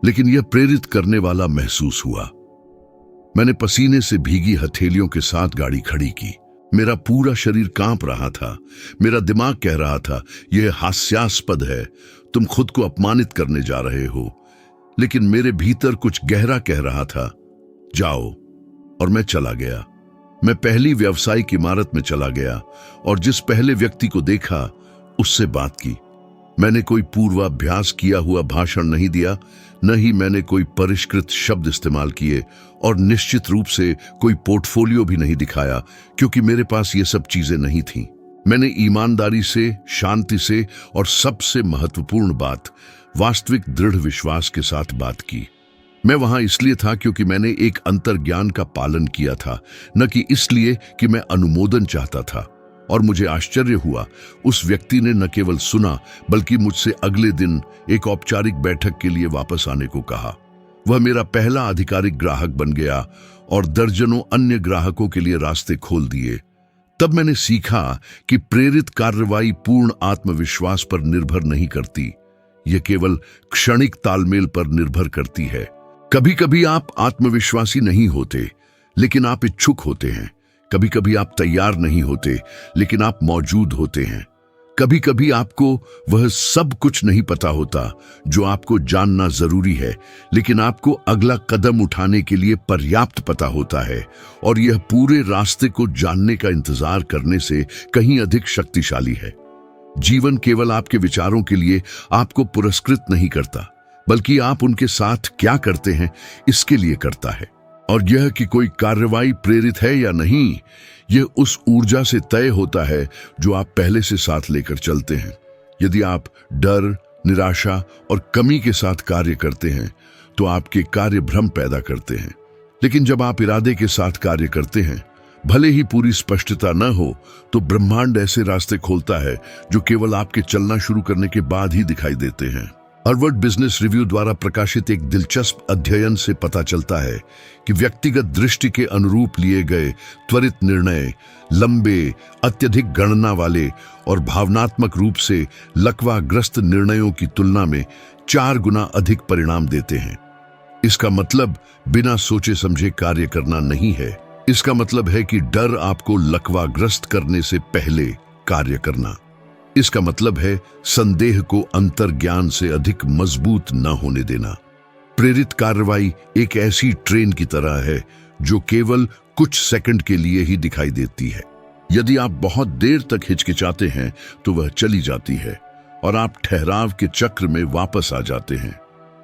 लेकिन यह प्रेरित करने वाला महसूस हुआ। मैंने पसीने से भीगी हथेलियों के साथ गाड़ी खड़ी की। मेरा पूरा शरीर कांप रहा था। मेरा दिमाग कह रहा था, यह हास्यास्पद है, तुम खुद को अपमानित करने जा रहे हो। लेकिन मेरे भीतर कुछ गहरा कह रहा था, जाओ। और मैं चला गया। मैं पहली व्यावसायिक इमारत में चला गया और जिस पहले व्यक्ति को देखा उससे बात की। मैंने कोई पूर्वाभ्यास किया हुआ भाषण नहीं दिया, न ही मैंने कोई परिष्कृत शब्द इस्तेमाल किए, और निश्चित रूप से कोई पोर्टफोलियो भी नहीं दिखाया, क्योंकि मेरे पास ये सब चीजें नहीं थीं। मैंने ईमानदारी से, शांति से और सबसे महत्वपूर्ण बात, वास्तविक दृढ़ विश्वास के साथ बात की। मैं वहां इसलिए था क्योंकि मैंने एक अंतर्ज्ञान का पालन किया था, न कि इसलिए कि मैं अनुमोदन चाहता था। और मुझे आश्चर्य हुआ, उस व्यक्ति ने न केवल सुना बल्कि मुझसे अगले दिन एक औपचारिक बैठक के लिए वापस आने को कहा। वह मेरा पहला आधिकारिक ग्राहक बन गया और दर्जनों अन्य ग्राहकों के लिए रास्ते खोल दिए। तब मैंने सीखा कि प्रेरित कार्रवाई पूर्ण आत्मविश्वास पर निर्भर नहीं करती, यह केवल क्षणिक तालमेल पर निर्भर करती है। कभी कभी आप आत्मविश्वासी नहीं होते, लेकिन आप इच्छुक होते हैं। कभी कभी आप तैयार नहीं होते, लेकिन आप मौजूद होते हैं। कभी कभी आपको वह सब कुछ नहीं पता होता जो आपको जानना जरूरी है, लेकिन आपको अगला कदम उठाने के लिए पर्याप्त पता होता है। और यह पूरे रास्ते को जानने का इंतजार करने से कहीं अधिक शक्तिशाली है। जीवन केवल आपके विचारों के लिए आपको पुरस्कृत नहीं करता, बल्कि आप उनके साथ क्या करते हैं इसके लिए करता है। और यह कि कोई कार्रवाई प्रेरित है या नहीं, यह उस ऊर्जा से तय होता है जो आप पहले से साथ लेकर चलते हैं। यदि आप डर, निराशा और कमी के साथ कार्य करते हैं तो आपके कार्य भ्रम पैदा करते हैं। लेकिन जब आप इरादे के साथ कार्य करते हैं, भले ही पूरी स्पष्टता न हो, तो ब्रह्मांड ऐसे रास्ते खोलता है जो केवल आपके चलना शुरू करने के बाद ही दिखाई देते हैं। हार्वर्ड बिजनेस रिव्यू द्वारा प्रकाशित एक दिलचस्प अध्ययन से पता चलता है कि व्यक्तिगत दृष्टि के अनुरूप लिए गए त्वरित निर्णय लंबे, अत्यधिक गणना वाले और भावनात्मक रूप से लकवाग्रस्त निर्णयों की तुलना में 4 गुना अधिक परिणाम देते हैं। इसका मतलब बिना सोचे समझे कार्य करना नहीं है। इसका मतलब है कि डर आपको लकवाग्रस्त करने से पहले कार्य करना। इसका मतलब है संदेह को अंतर्ज्ञान से अधिक मजबूत न होने देना। प्रेरित कार्रवाई एक ऐसी ट्रेन की तरह है जो केवल कुछ सेकंड के लिए ही दिखाई देती है। यदि आप बहुत देर तक हिचकिचाते हैं तो वह चली जाती है और आप ठहराव के चक्र में वापस आ जाते हैं।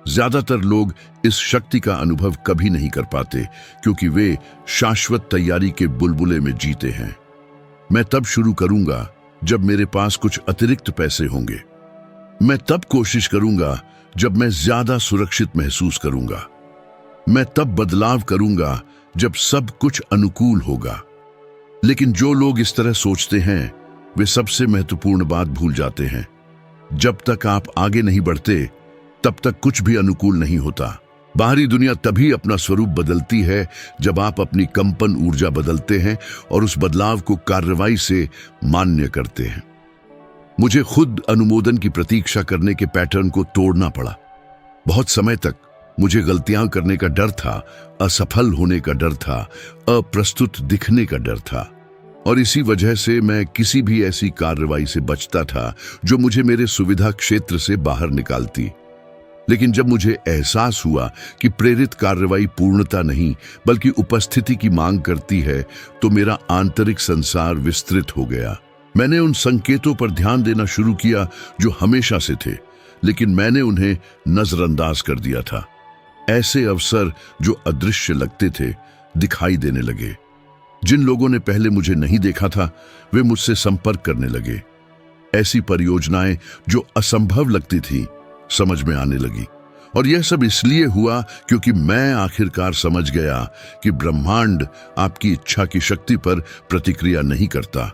ज्यादातर लोग इस शक्ति का अनुभव कभी नहीं कर पाते क्योंकि वे शाश्वत तैयारी के बुलबुले में जीते हैं। मैं तब शुरू करूंगा जब मेरे पास कुछ अतिरिक्त पैसे होंगे। मैं तब कोशिश करूंगा जब मैं ज्यादा सुरक्षित महसूस करूंगा। मैं तब बदलाव करूंगा जब सब कुछ अनुकूल होगा। लेकिन जो लोग इस तरह सोचते हैं वे सबसे महत्वपूर्ण बात भूल जाते हैं। जब तक आप आगे नहीं बढ़ते तब तक कुछ भी अनुकूल नहीं होता। बाहरी दुनिया तभी अपना स्वरूप बदलती है जब आप अपनी कंपन ऊर्जा बदलते हैं और उस बदलाव को कार्रवाई से मान्य करते हैं। मुझे खुद अनुमोदन की प्रतीक्षा करने के पैटर्न को तोड़ना पड़ा। बहुत समय तक मुझे गलतियां करने का डर था, असफल होने का डर था, अप्रस्तुत दिखने का डर था। और इसी वजह से मैं किसी भी ऐसी कार्रवाई से बचता था जो मुझे मेरे सुविधा क्षेत्र से बाहर निकालती। लेकिन जब मुझे एहसास हुआ कि प्रेरित कार्रवाई पूर्णता नहीं बल्कि उपस्थिति की मांग करती है, तो मेरा आंतरिक संसार विस्तृत हो गया। मैंने उन संकेतों पर ध्यान देना शुरू किया जो हमेशा से थे, लेकिन मैंने उन्हें नजरअंदाज कर दिया था। ऐसे अवसर जो अदृश्य लगते थे दिखाई देने लगे। जिन लोगों ने पहले मुझे नहीं देखा था वे मुझसे संपर्क करने लगे। ऐसी परियोजनाएं जो असंभव लगती थी समझ में आने लगी। और यह सब इसलिए हुआ क्योंकि मैं आखिरकार समझ गया कि ब्रह्मांड आपकी इच्छा की शक्ति पर प्रतिक्रिया नहीं करता,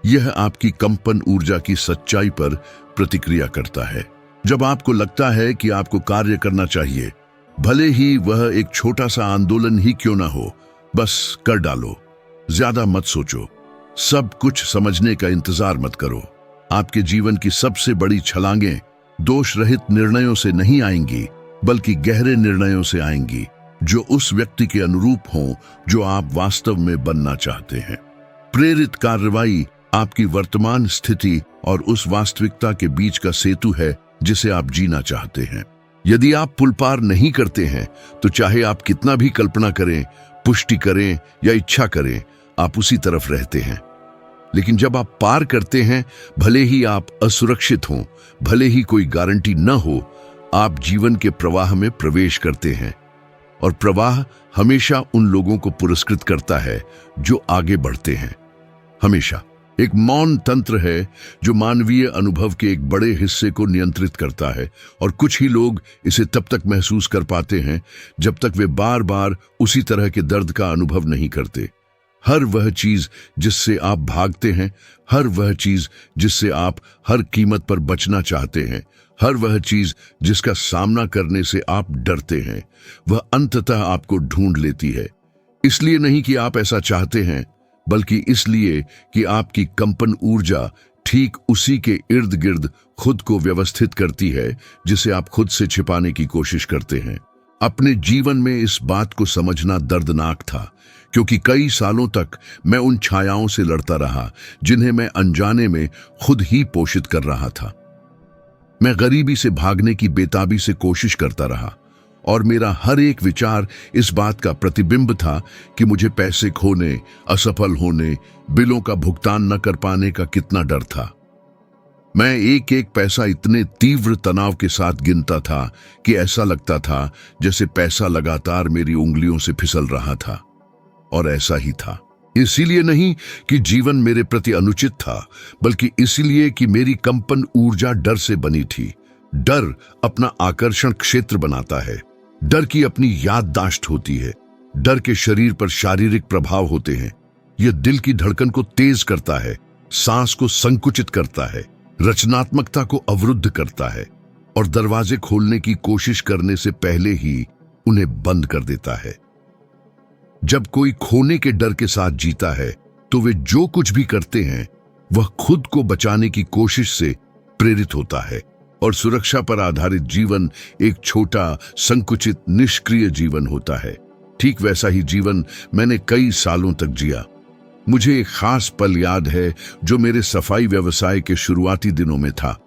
यह आपकी कंपन ऊर्जा की सच्चाई पर प्रतिक्रिया करता है। जब आपको लगता है कि आपको कार्य करना चाहिए, भले ही वह एक छोटा सा आंदोलन ही क्यों ना हो, बस कर डालो। ज्यादा मत सोचो, सब कुछ समझने का इंतजार मत करो। आपके जीवन की सबसे बड़ी छलांगें दोष रहित निर्णयों से नहीं आएंगी बल्कि गहरे निर्णयों से आएंगी जो उस व्यक्ति के अनुरूप हों जो आप वास्तव में बनना चाहते हैं। प्रेरित कार्रवाई आपकी वर्तमान स्थिति और उस वास्तविकता के बीच का सेतु है जिसे आप जीना चाहते हैं। यदि आप पुल पार नहीं करते हैं तो चाहे आप कितना भी कल्पना करें, पुष्टि करें या इच्छा करें, आप उसी तरफ रहते हैं। लेकिन जब आप पार करते हैं, भले ही आप असुरक्षित हों, भले ही कोई गारंटी न हो, आप जीवन के प्रवाह में प्रवेश करते हैं। और प्रवाह हमेशा उन लोगों को पुरस्कृत करता है जो आगे बढ़ते हैं। हमेशा। एक मौन तंत्र है जो मानवीय अनुभव के एक बड़े हिस्से को नियंत्रित करता है, और कुछ ही लोग इसे तब तक महसूस कर पाते हैं जब तक वे बार बार उसी तरह के दर्द का अनुभव नहीं करते। हर वह चीज जिससे आप भागते हैं, हर वह चीज जिससे आप हर कीमत पर बचना चाहते हैं, हर वह चीज जिसका सामना करने से आप डरते हैं, वह अंततः आपको ढूंढ लेती है। इसलिए नहीं कि आप ऐसा चाहते हैं, बल्कि इसलिए कि आपकी कंपन ऊर्जा ठीक उसी के इर्द गिर्द खुद को व्यवस्थित करती है जिसे आप खुद से छिपाने की कोशिश करते हैं। अपने जीवन में इस बात को समझना दर्दनाक था, क्योंकि कई सालों तक मैं उन छायाओं से लड़ता रहा जिन्हें मैं अनजाने में खुद ही पोषित कर रहा था। मैं गरीबी से भागने की बेताबी से कोशिश करता रहा, और मेरा हर एक विचार इस बात का प्रतिबिंब था कि मुझे पैसे खोने, असफल होने, बिलों का भुगतान न कर पाने का कितना डर था। मैं एक एक पैसा इतने तीव्र तनाव के साथ गिनता था कि ऐसा लगता था जैसे पैसा लगातार मेरी उंगलियों से फिसल रहा था। और ऐसा ही था। इसीलिए नहीं कि जीवन मेरे प्रति अनुचित था, बल्कि इसलिए कि मेरी कंपन ऊर्जा डर से बनी थी। डर अपना आकर्षण क्षेत्र बनाता है, डर की अपनी याददाश्त होती है, डर के शरीर पर शारीरिक प्रभाव होते हैं। यह दिल की धड़कन को तेज करता है, सांस को संकुचित करता है, रचनात्मकता को अवरुद्ध करता है, और दरवाजे खोलने की कोशिश करने से पहले ही उन्हें बंद कर देता है। जब कोई खोने के डर के साथ जीता है, तो वे जो कुछ भी करते हैं वह खुद को बचाने की कोशिश से प्रेरित होता है, और सुरक्षा पर आधारित जीवन एक छोटा, संकुचित, निष्क्रिय जीवन होता है। ठीक वैसा ही जीवन मैंने कई सालों तक जिया। मुझे एक खास पल याद है जो मेरे सफाई व्यवसाय के शुरुआती दिनों में था।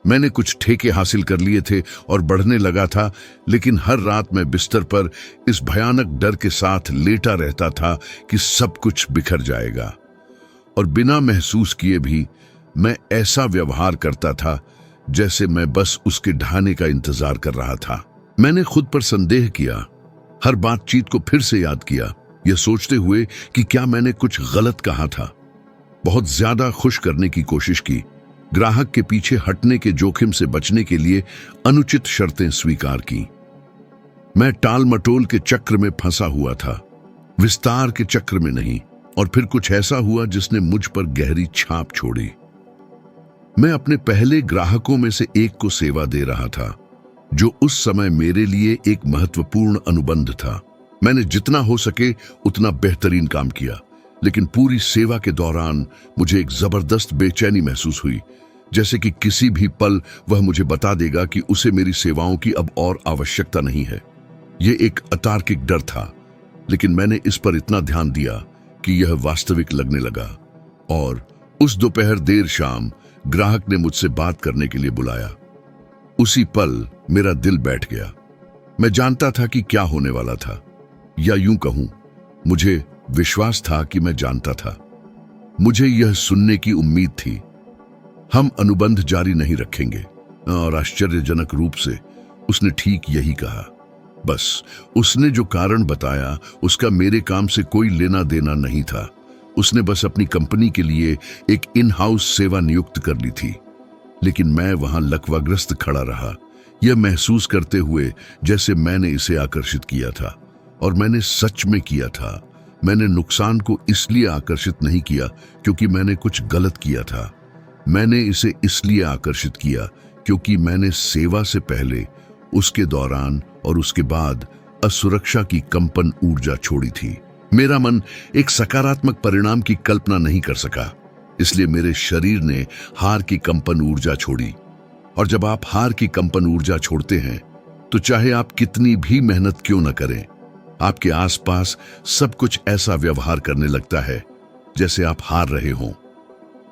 मैंने कुछ ठेके हासिल कर लिए थे और बढ़ने लगा था, लेकिन हर रात मैं बिस्तर पर इस भयानक डर के साथ लेटा रहता था कि सब कुछ बिखर जाएगा। और बिना महसूस किए भी मैं ऐसा व्यवहार करता था जैसे मैं बस उसके ढहने का इंतजार कर रहा था। मैंने खुद पर संदेह किया, हर बातचीत को फिर से याद किया, यह सोचते हुए कि क्या मैंने कुछ गलत कहा था। बहुत ज्यादा खुश करने की कोशिश की, ग्राहक के पीछे हटने के जोखिम से बचने के लिए अनुचित शर्तें स्वीकार की। मैं टाल मटोल के चक्र में फंसा हुआ था, विस्तार के चक्र में नहीं। और फिर कुछ ऐसा हुआ जिसने मुझ पर गहरी छाप छोड़ी। मैं अपने पहले ग्राहकों में से एक को सेवा दे रहा था, जो उस समय मेरे लिए एक महत्वपूर्ण अनुबंध था। मैंने जितना हो सके उतना बेहतरीन काम किया, लेकिन पूरी सेवा के दौरान मुझे एक जबरदस्त बेचैनी महसूस हुई, जैसे कि किसी भी पल वह मुझे बता देगा कि उसे मेरी सेवाओं की अब और आवश्यकता नहीं है। यह एक अतार्किक डर था, लेकिन मैंने इस पर इतना ध्यान दिया कि यह वास्तविक लगने लगा। और उस दोपहर देर शाम ग्राहक ने मुझसे बात करने के लिए बुलाया। उसी पल मेरा दिल बैठ गया। मैं जानता था कि क्या होने वाला था, या यूं कहूं, मुझे विश्वास था कि मैं जानता था। मुझे यह सुनने की उम्मीद थी, हम अनुबंध जारी नहीं रखेंगे। और आश्चर्यजनक रूप से उसने ठीक यही कहा। बस उसने जो कारण बताया उसका मेरे काम से कोई लेना देना नहीं था। उसने बस अपनी कंपनी के लिए एक इन हाउस सेवा नियुक्त कर ली थी। लेकिन मैं वहां लकवाग्रस्त खड़ा रहा, यह महसूस करते हुए जैसे मैंने इसे आकर्षित किया था। और मैंने सच में किया था। मैंने नुकसान को इसलिए आकर्षित नहीं किया क्योंकि मैंने कुछ गलत किया था। मैंने इसे इसलिए आकर्षित किया क्योंकि मैंने सेवा से पहले, उसके दौरान और उसके बाद असुरक्षा की कंपन ऊर्जा छोड़ी थी। मेरा मन एक सकारात्मक परिणाम की कल्पना नहीं कर सका, इसलिए मेरे शरीर ने हार की कंपन ऊर्जा छोड़ी। और जब आप हार की कंपन ऊर्जा छोड़ते हैं, तो चाहे आप कितनी भी मेहनत क्यों न करें, आपके आसपास सब कुछ ऐसा व्यवहार करने लगता है जैसे आप हार रहे हों।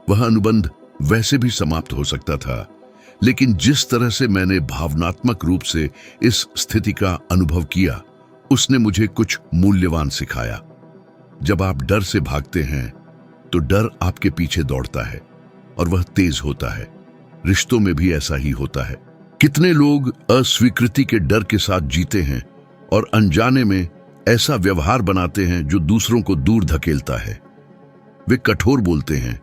वह अनुबंध वैसे भी समाप्त हो सकता था, लेकिन जिस तरह से मैंने भावनात्मक रूप से इस स्थिति का अनुभव किया, उसने मुझे कुछ मूल्यवान सिखाया। जब आप डर से भागते हैं, तो डर आपके पीछे दौड़ता है और वह तेज होता है। रिश्तों में भी ऐसा ही होता है। कितने लोग अस्वीकृति के डर के साथ जीते हैं और अनजाने में ऐसा व्यवहार बनाते हैं जो दूसरों को दूर धकेलता है। वे कठोर बोलते हैं,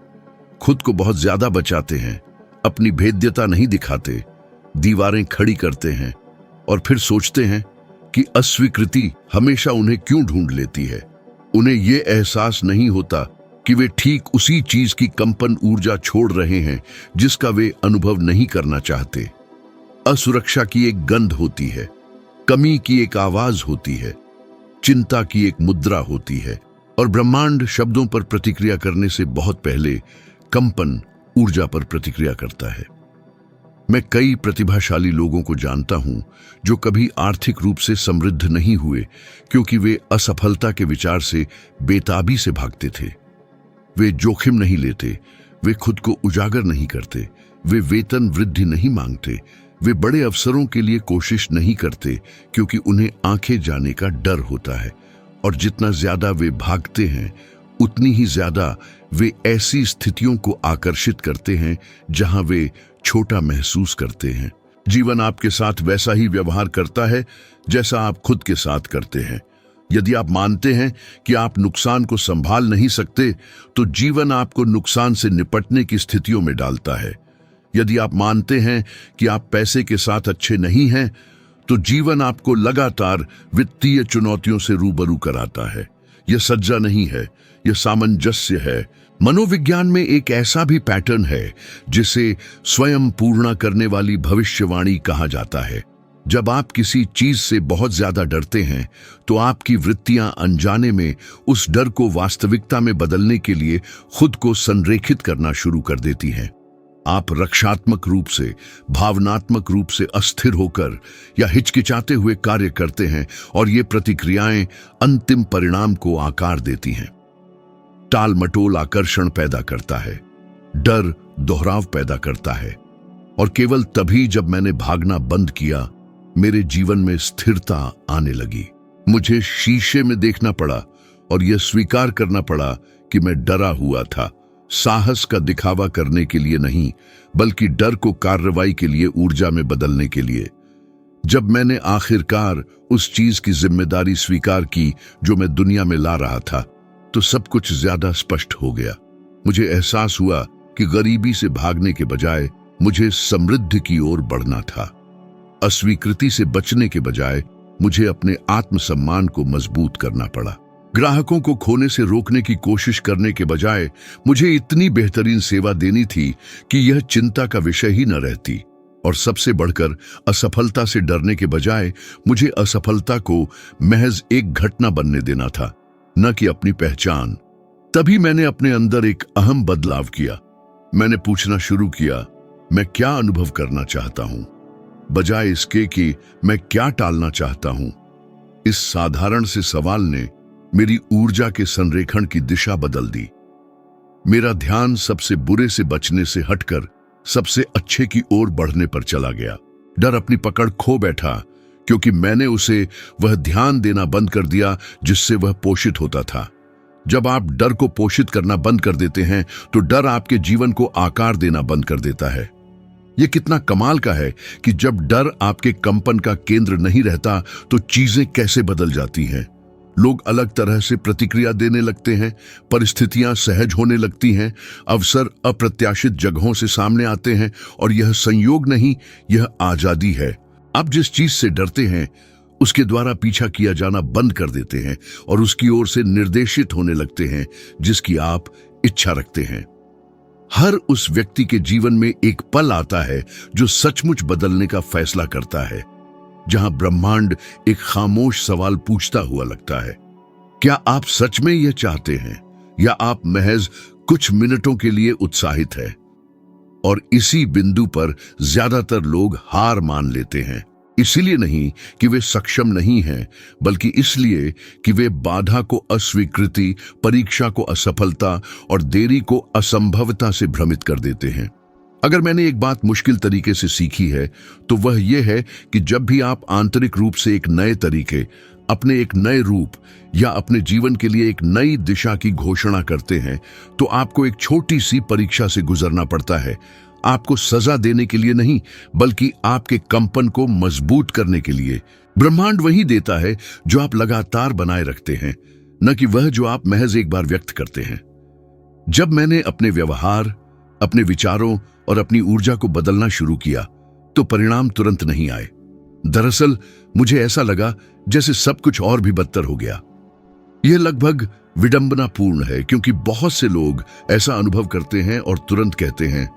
खुद को बहुत ज्यादा बचाते हैं, अपनी भेद्यता नहीं दिखाते, दीवारें खड़ी करते हैं और फिर सोचते हैं कि अस्वीकृति हमेशा उन्हें क्यों ढूंढ लेती है। उन्हें यह एहसास नहीं होता कि वे ठीक उसी चीज की कंपन ऊर्जा छोड़ रहे हैं जिसका वे अनुभव नहीं करना चाहते। असुरक्षा की एक गंध होती है, कमी की एक आवाज होती है, चिंता की एक मुद्रा होती है और ब्रह्मांड शब्दों पर प्रतिक्रिया करने से बहुत पहले कंपन ऊर्जा पर प्रतिक्रिया करता है। मैं कई प्रतिभाशाली लोगों को जानता हूं जो कभी आर्थिक रूप से समृद्ध नहीं हुए क्योंकि वे असफलता के विचार से बेताबी से भागते थे। वे जोखिम नहीं लेते, वे खुद को उजागर नहीं करते, वे वेतन वृद्धि नहीं मांगते, वे बड़े अवसरों के लिए कोशिश नहीं करते क्योंकि उन्हें आंखें जाने का डर होता है। और जितना ज्यादा वे भागते हैं उतनी ही ज्यादा वे ऐसी स्थितियों को आकर्षित करते हैं जहां वे छोटा महसूस करते हैं। जीवन आपके साथ वैसा ही व्यवहार करता है जैसा आप खुद के साथ करते हैं। यदि आप मानते हैं कि आप नुकसान को संभाल नहीं सकते तो जीवन आपको नुकसान से निपटने की स्थितियों में डालता है। यदि आप मानते हैं कि आप पैसे के साथ अच्छे नहीं हैं तो जीवन आपको लगातार वित्तीय चुनौतियों से रूबरू कराता है। यह सज्जा नहीं है, यह सामंजस्य है। मनोविज्ञान में एक ऐसा भी पैटर्न है जिसे स्वयं पूर्ण करने वाली भविष्यवाणी कहा जाता है। जब आप किसी चीज से बहुत ज्यादा डरते हैं तो आपकी वृत्तियां अनजाने में उस डर को वास्तविकता में बदलने के लिए खुद को संरेखित करना शुरू कर देती हैं। आप रक्षात्मक रूप से, भावनात्मक रूप से अस्थिर होकर या हिचकिचाते हुए कार्य करते हैं और ये प्रतिक्रियाएं अंतिम परिणाम को आकार देती हैं। टाल मटोल आकर्षण पैदा करता है, डर दोहराव पैदा करता है और केवल तभी जब मैंने भागना बंद किया मेरे जीवन में स्थिरता आने लगी। मुझे शीशे में देखना पड़ा और यह स्वीकार करना पड़ा कि मैं डरा हुआ था, साहस का दिखावा करने के लिए नहीं बल्कि डर को कार्रवाई के लिए ऊर्जा में बदलने के लिए। जब मैंने आखिरकार उस चीज की जिम्मेदारी स्वीकार की जो मैं दुनिया में ला रहा था तो सब कुछ ज्यादा स्पष्ट हो गया। मुझे एहसास हुआ कि गरीबी से भागने के बजाय मुझे समृद्धि की ओर बढ़ना था। अस्वीकृति से बचने के बजाय मुझे अपने आत्मसम्मान को मजबूत करना पड़ा। ग्राहकों को खोने से रोकने की कोशिश करने के बजाय मुझे इतनी बेहतरीन सेवा देनी थी कि यह चिंता का विषय ही न रहती। और सबसे बढ़कर असफलता से डरने के बजाय मुझे असफलता को महज एक घटना बनने देना था, न कि अपनी पहचान। तभी मैंने अपने अंदर एक अहम बदलाव किया। मैंने पूछना शुरू किया, मैं क्या अनुभव करना चाहता हूं, बजाय इसके कि मैं क्या टालना चाहता हूं। इस साधारण से सवाल ने मेरी ऊर्जा के संरेखण की दिशा बदल दी। मेरा ध्यान सबसे बुरे से बचने से हटकर सबसे अच्छे की ओर बढ़ने पर चला गया। डर अपनी पकड़ खो बैठा क्योंकि मैंने उसे वह ध्यान देना बंद कर दिया जिससे वह पोषित होता था। जब आप डर को पोषित करना बंद कर देते हैं तो डर आपके जीवन को आकार देना बंद कर देता है। यह कितना कमाल का है कि जब डर आपके कंपन का केंद्र नहीं रहता तो चीजें कैसे बदल जाती हैं। लोग अलग तरह से प्रतिक्रिया देने लगते हैं, परिस्थितियां सहज होने लगती हैं, अवसर अप्रत्याशित जगहों से सामने आते हैं और यह संयोग नहीं, यह आजादी है। आप जिस चीज से डरते हैं उसके द्वारा पीछा किया जाना बंद कर देते हैं और उसकी ओर से निर्देशित होने लगते हैं जिसकी आप इच्छा रखते हैं। हर उस व्यक्ति के जीवन में एक पल आता है जो सचमुच बदलने का फैसला करता है, जहां ब्रह्मांड एक खामोश सवाल पूछता हुआ लगता है, क्या आप सच में यह चाहते हैं या आप महज कुछ मिनटों के लिए उत्साहित हैं? और इसी बिंदु पर ज्यादातर लोग हार मान लेते हैं, इसलिए नहीं कि वे सक्षम नहीं हैं बल्कि इसलिए कि वे बाधा को अस्वीकृति, परीक्षा को असफलता और देरी को असंभवता से भ्रमित कर देते हैं। अगर मैंने एक बात मुश्किल तरीके से सीखी है तो वह यह है कि जब भी आप आंतरिक रूप से एक नए तरीके, अपने एक नए रूप या अपने जीवन के लिए एक नई दिशा की घोषणा करते हैं तो आपको एक छोटी सी परीक्षा से गुजरना पड़ता है। आपको सजा देने के लिए नहीं बल्कि आपके कंपन को मजबूत करने के लिए। ब्रह्मांड वही देता है जो आप लगातार बनाए रखते हैं, न कि वह जो आप महज एक बार व्यक्त करते हैं। जब मैंने अपने व्यवहार, अपने विचारों और अपनी ऊर्जा को बदलना शुरू किया तो परिणाम तुरंत नहीं आए। दरअसल मुझे ऐसा लगा जैसे सब कुछ और भी बदतर हो गया। यह लगभग विडंबनापूर्ण है क्योंकि बहुत से लोग ऐसा अनुभव करते हैं और तुरंत कहते हैं,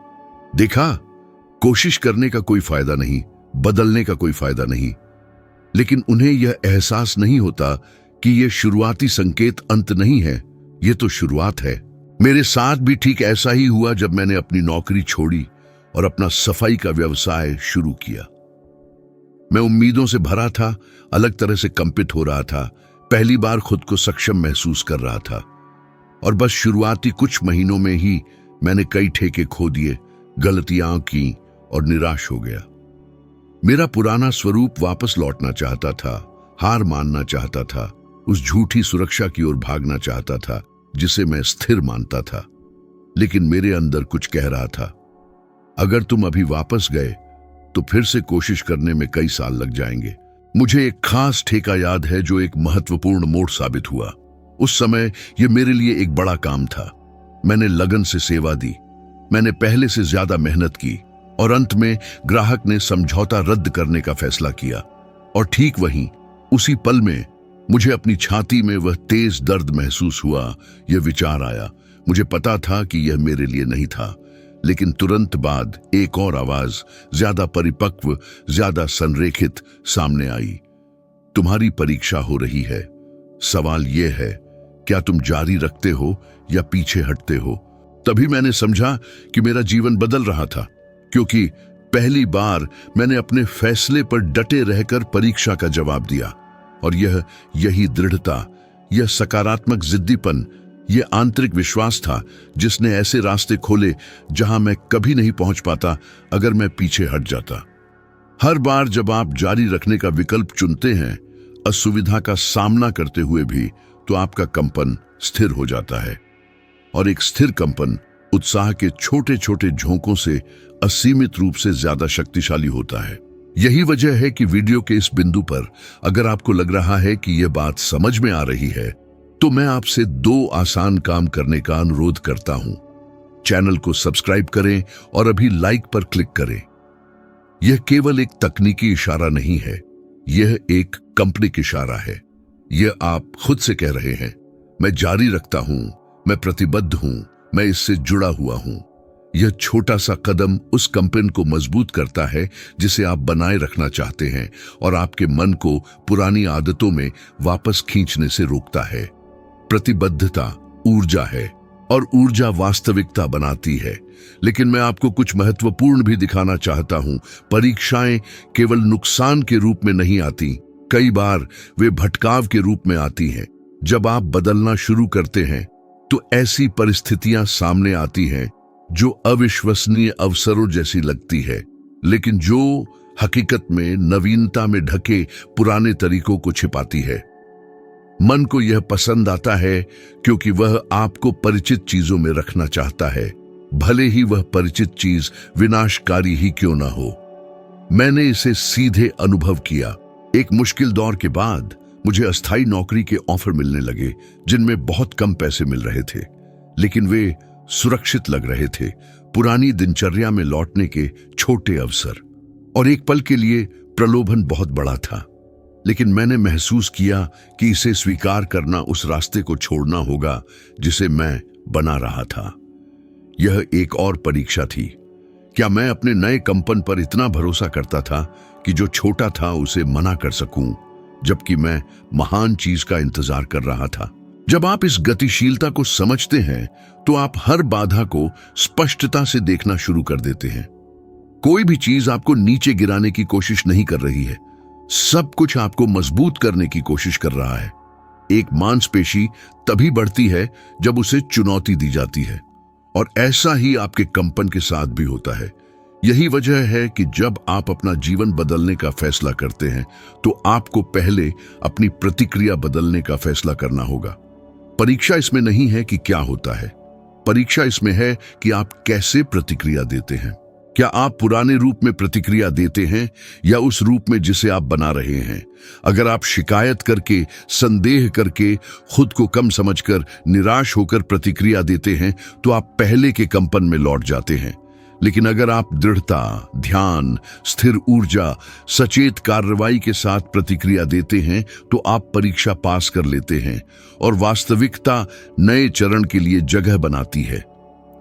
देखा, कोशिश करने का कोई फायदा नहीं, बदलने का कोई फायदा नहीं। लेकिन उन्हें यह एहसास नहीं होता कि यह शुरुआती संकेत अंत नहीं है, यह तो शुरुआत है। मेरे साथ भी ठीक ऐसा ही हुआ जब मैंने अपनी नौकरी छोड़ी और अपना सफाई का व्यवसाय शुरू किया। मैं उम्मीदों से भरा था, अलग तरह से कंपित हो रहा था, पहली बार खुद को सक्षम महसूस कर रहा था और बस शुरुआती कुछ महीनों में ही मैंने कई ठेके खो दिए, गलतियां की और निराश हो गया। मेरा पुराना स्वरूप वापस लौटना चाहता था, हार मानना चाहता था, उस झूठी सुरक्षा की ओर भागना चाहता था जिसे मैं स्थिर मानता था। लेकिन मेरे अंदर कुछ कह रहा था, अगर तुम अभी वापस गए तो फिर से कोशिश करने में कई साल लग जाएंगे। मुझे एक खास ठेका याद है जो एक महत्वपूर्ण मोड़ साबित हुआ। उस समय यह मेरे लिए एक बड़ा काम था। मैंने लगन से सेवा दी, मैंने पहले से ज्यादा मेहनत की और अंत में ग्राहक ने समझौता रद्द करने का फैसला किया। और ठीक वहीं उसी पल में मुझे अपनी छाती में वह तेज दर्द महसूस हुआ। यह विचार आया, मुझे पता था कि यह मेरे लिए नहीं था, लेकिन तुरंत बाद एक और आवाज, ज्यादा परिपक्व, ज्यादा संरेखित, सामने आई। तुम्हारी परीक्षा हो रही है। सवाल यह है, क्या तुम जारी रखते हो या पीछे हटते हो? तभी मैंने समझा कि मेरा जीवन बदल रहा था, क्योंकि पहली बार मैंने अपने फैसले पर डटे रहकर परीक्षा का जवाब दिया। और यही दृढ़ता, यह सकारात्मक जिद्दीपन, यह आंतरिक विश्वास था जिसने ऐसे रास्ते खोले जहां मैं कभी नहीं पहुंच पाता अगर मैं पीछे हट जाता। हर बार जब आप जारी रखने का विकल्प चुनते हैं, असुविधा का सामना करते हुए भी, तो आपका कंपन स्थिर हो जाता है। और एक स्थिर कंपन उत्साह के छोटे छोटे झोंकों से असीमित रूप से ज्यादा शक्तिशाली होता है। यही वजह है कि वीडियो के इस बिंदु पर अगर आपको लग रहा है कि यह बात समझ में आ रही है, तो मैं आपसे 2 आसान काम करने का अनुरोध करता हूं। चैनल को सब्सक्राइब करें और अभी लाइक पर क्लिक करें। यह केवल एक तकनीकी इशारा नहीं है, यह एक कंपनी इशारा है। यह आप खुद से कह रहे हैं, मैं जारी रखता हूं, मैं प्रतिबद्ध हूं, मैं इससे जुड़ा हुआ हूं। यह छोटा सा कदम उस कंपन को मजबूत करता है जिसे आप बनाए रखना चाहते हैं और आपके मन को पुरानी आदतों में वापस खींचने से रोकता है। प्रतिबद्धता ऊर्जा है और ऊर्जा वास्तविकता बनाती है। लेकिन मैं आपको कुछ महत्वपूर्ण भी दिखाना चाहता हूं। परीक्षाएं केवल नुकसान के रूप में नहीं आती, कई बार वे भटकाव के रूप में आती हैं। जब आप बदलना शुरू करते हैं तो ऐसी परिस्थितियां सामने आती हैं जो अविश्वसनीय अवसरों जैसी लगती है, लेकिन जो हकीकत में नवीनता में ढके पुराने तरीकों को छिपाती है। मन को यह पसंद आता है क्योंकि वह आपको परिचित चीजों में रखना चाहता है, भले ही वह परिचित चीज विनाशकारी ही क्यों ना हो। मैंने इसे सीधे अनुभव किया। एक मुश्किल दौर के बाद मुझे अस्थायी नौकरी के ऑफर मिलने लगे जिनमें बहुत कम पैसे मिल रहे थे, लेकिन वे सुरक्षित लग रहे थे। पुरानी दिनचर्या में लौटने के छोटे अवसर, और एक पल के लिए प्रलोभन बहुत बड़ा था। लेकिन मैंने महसूस किया कि इसे स्वीकार करना उस रास्ते को छोड़ना होगा जिसे मैं बना रहा था। यह एक और परीक्षा थी। क्या मैं अपने नए कंपन पर इतना भरोसा करता था कि जो छोटा था उसे मना कर सकूं, जबकि मैं महान चीज का इंतजार कर रहा था? जब आप इस गतिशीलता को समझते हैं तो आप हर बाधा को स्पष्टता से देखना शुरू कर देते हैं। कोई भी चीज आपको नीचे गिराने की कोशिश नहीं कर रही है, सब कुछ आपको मजबूत करने की कोशिश कर रहा है। एक मांसपेशी तभी बढ़ती है जब उसे चुनौती दी जाती है, और ऐसा ही आपके कंपन के साथ भी होता है। यही वजह है कि जब आप अपना जीवन बदलने का फैसला करते हैं तो आपको पहले अपनी प्रतिक्रिया बदलने का फैसला करना होगा। परीक्षा इसमें नहीं है कि क्या होता है, परीक्षा इसमें है कि आप कैसे प्रतिक्रिया देते हैं। क्या आप पुराने रूप में प्रतिक्रिया देते हैं या उस रूप में जिसे आप बना रहे हैं? अगर आप शिकायत करके, संदेह करके, खुद को कम समझकर, निराश होकर प्रतिक्रिया देते हैं तो आप पहले के कंपन में लौट जाते हैं। लेकिन अगर आप दृढ़ता, ध्यान, स्थिर ऊर्जा, सचेत कार्रवाई के साथ प्रतिक्रिया देते हैं तो आप परीक्षा पास कर लेते हैं और वास्तविकता नए चरण के लिए जगह बनाती है।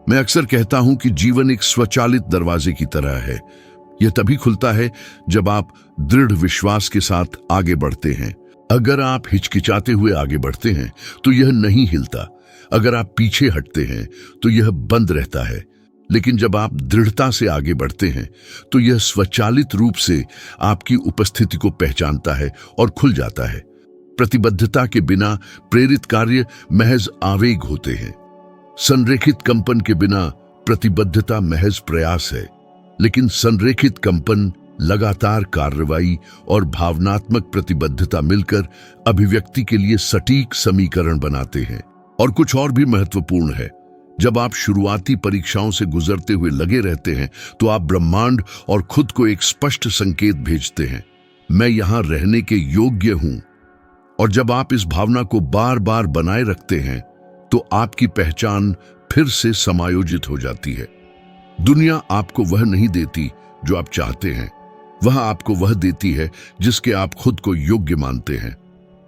मैं अक्सर कहता हूं कि जीवन एक स्वचालित दरवाजे की तरह है। यह तभी खुलता है जब आप दृढ़ विश्वास के साथ आगे बढ़ते हैं। अगर आप हिचकिचाते हुए आगे बढ़ते हैं तो यह नहीं हिलता। अगर आप पीछे हटते हैं तो यह बंद रहता है। लेकिन जब आप दृढ़ता से आगे बढ़ते हैं तो यह स्वचालित रूप से आपकी उपस्थिति को पहचानता है और खुल जाता है। प्रतिबद्धता के बिना प्रेरित कार्य महज आवेग होते हैं। संरेखित कंपन के बिना प्रतिबद्धता महज प्रयास है। लेकिन संरेखित कंपन, लगातार कार्रवाई और भावनात्मक प्रतिबद्धता मिलकर अभिव्यक्ति के लिए सटीक समीकरण बनाते हैं। और कुछ और भी महत्वपूर्ण है, जब आप शुरुआती परीक्षाओं से गुजरते हुए लगे रहते हैं तो आप ब्रह्मांड और खुद को एक स्पष्ट संकेत भेजते हैं, मैं यहां रहने के योग्य हूं। और जब आप इस भावना को बार बार बनाए रखते हैं तो आपकी पहचान फिर से समायोजित हो जाती है। दुनिया आपको वह नहीं देती जो आप चाहते हैं, वह आपको वह देती है जिसके आप खुद को योग्य मानते हैं।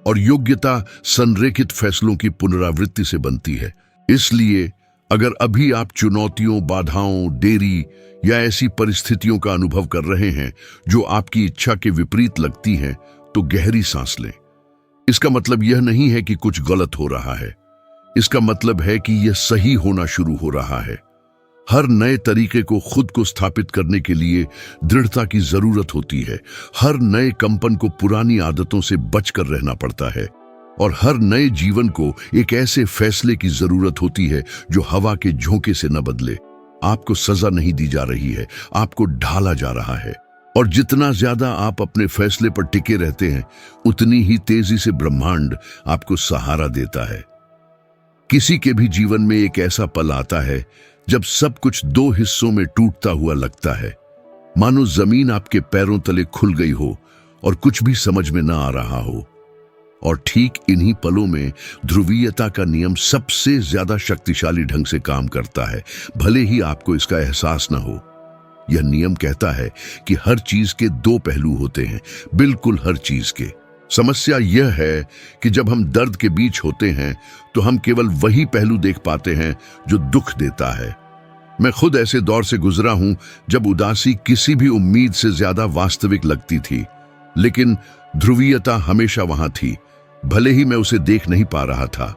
और योग्यता संरेखित फैसलों की पुनरावृत्ति से बनती है। इसलिए अगर अभी आप चुनौतियों, बाधाओं, देरी या ऐसी परिस्थितियों का अनुभव कर रहे हैं जो आपकी इच्छा के विपरीत लगती हैं, तो गहरी सांस लें। इसका मतलब यह नहीं है कि कुछ गलत हो रहा है, इसका मतलब है कि यह सही होना शुरू हो रहा है। हर नए तरीके को खुद को स्थापित करने के लिए दृढ़ता की जरूरत होती है। हर नए कंपन को पुरानी आदतों से बचकर रहना पड़ता है। और हर नए जीवन को एक ऐसे फैसले की जरूरत होती है जो हवा के झोंके से न बदले। आपको सजा नहीं दी जा रही है, आपको ढाला जा रहा है। और जितना ज्यादा आप अपने फैसले पर टिके रहते हैं, उतनी ही तेजी से ब्रह्मांड आपको सहारा देता है। किसी के भी जीवन में एक ऐसा पल आता है जब सब कुछ दो हिस्सों में टूटता हुआ लगता है, मानो जमीन आपके पैरों तले खुल गई हो और कुछ भी समझ में ना आ रहा हो। और ठीक इन्हीं पलों में ध्रुवीयता का नियम सबसे ज्यादा शक्तिशाली ढंग से काम करता है, भले ही आपको इसका एहसास ना हो। यह नियम कहता है कि हर चीज के दो पहलू होते हैं, बिल्कुल हर चीज के। समस्या यह है कि जब हम दर्द के बीच होते हैं तो हम केवल वही पहलू देख पाते हैं जो दुख देता है। मैं खुद ऐसे दौर से गुजरा हूं जब उदासी किसी भी उम्मीद से ज्यादा वास्तविक लगती थी, लेकिन ध्रुवीयता हमेशा वहां थी, भले ही मैं उसे देख नहीं पा रहा था।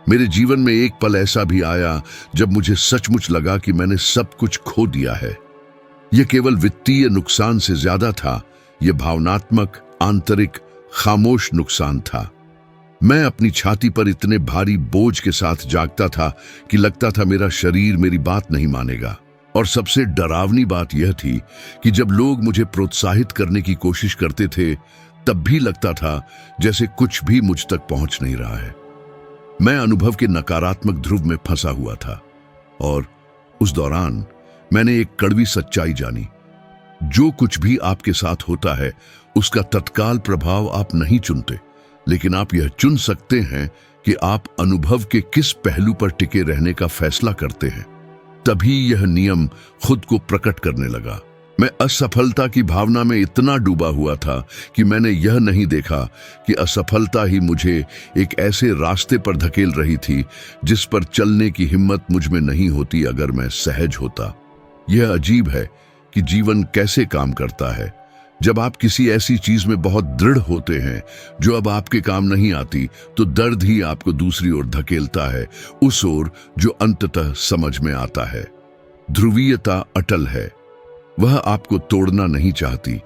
मेरे जीवन में एक पल ऐसा भी आया जब मुझे सचमुच लगा कि मैंने सब कुछ खो दिया है। यह केवल वित्तीय नुकसान से ज्यादा था, यह भावनात्मक, आंतरिक, खामोश नुकसान था। मैं अपनी छाती पर इतने भारी बोझ के साथ जागता था कि लगता था मेरा शरीर मेरी बात नहीं मानेगा। और सबसे डरावनी बात यह थी कि जब लोग मुझे प्रोत्साहित करने की कोशिश करते थे, तब भी लगता था जैसे कुछ भी मुझ तक पहुंच नहीं रहा है। मैं अनुभव के नकारात्मक ध्रुव में फंसा हुआ था। और उस दौरान मैंने एक कड़वी सच्चाई जानी, जो कुछ भी आपके साथ होता है उसका तत्काल प्रभाव आप नहीं चुनते, लेकिन आप यह चुन सकते हैं कि आप अनुभव के किस पहलू पर टिके रहने का फैसला करते हैं। तभी यह नियम खुद को प्रकट करने लगा। मैं असफलता की भावना में इतना डूबा हुआ था कि मैंने यह नहीं देखा कि असफलता ही मुझे एक ऐसे रास्ते पर धकेल रही थी जिस पर चलने की हिम्मत मुझ में नहीं होती अगर मैं सहज होता। यह अजीब है कि जीवन कैसे काम करता है। जब आप किसी ऐसी चीज में बहुत दृढ़ होते हैं जो अब आपके काम नहीं आती, तो दर्द ही आपको दूसरी ओर धकेलता है, उस ओर जो अंततः समझ में आता है। ध्रुवीयता अटल है, वह आपको तोड़ना नहीं चाहती,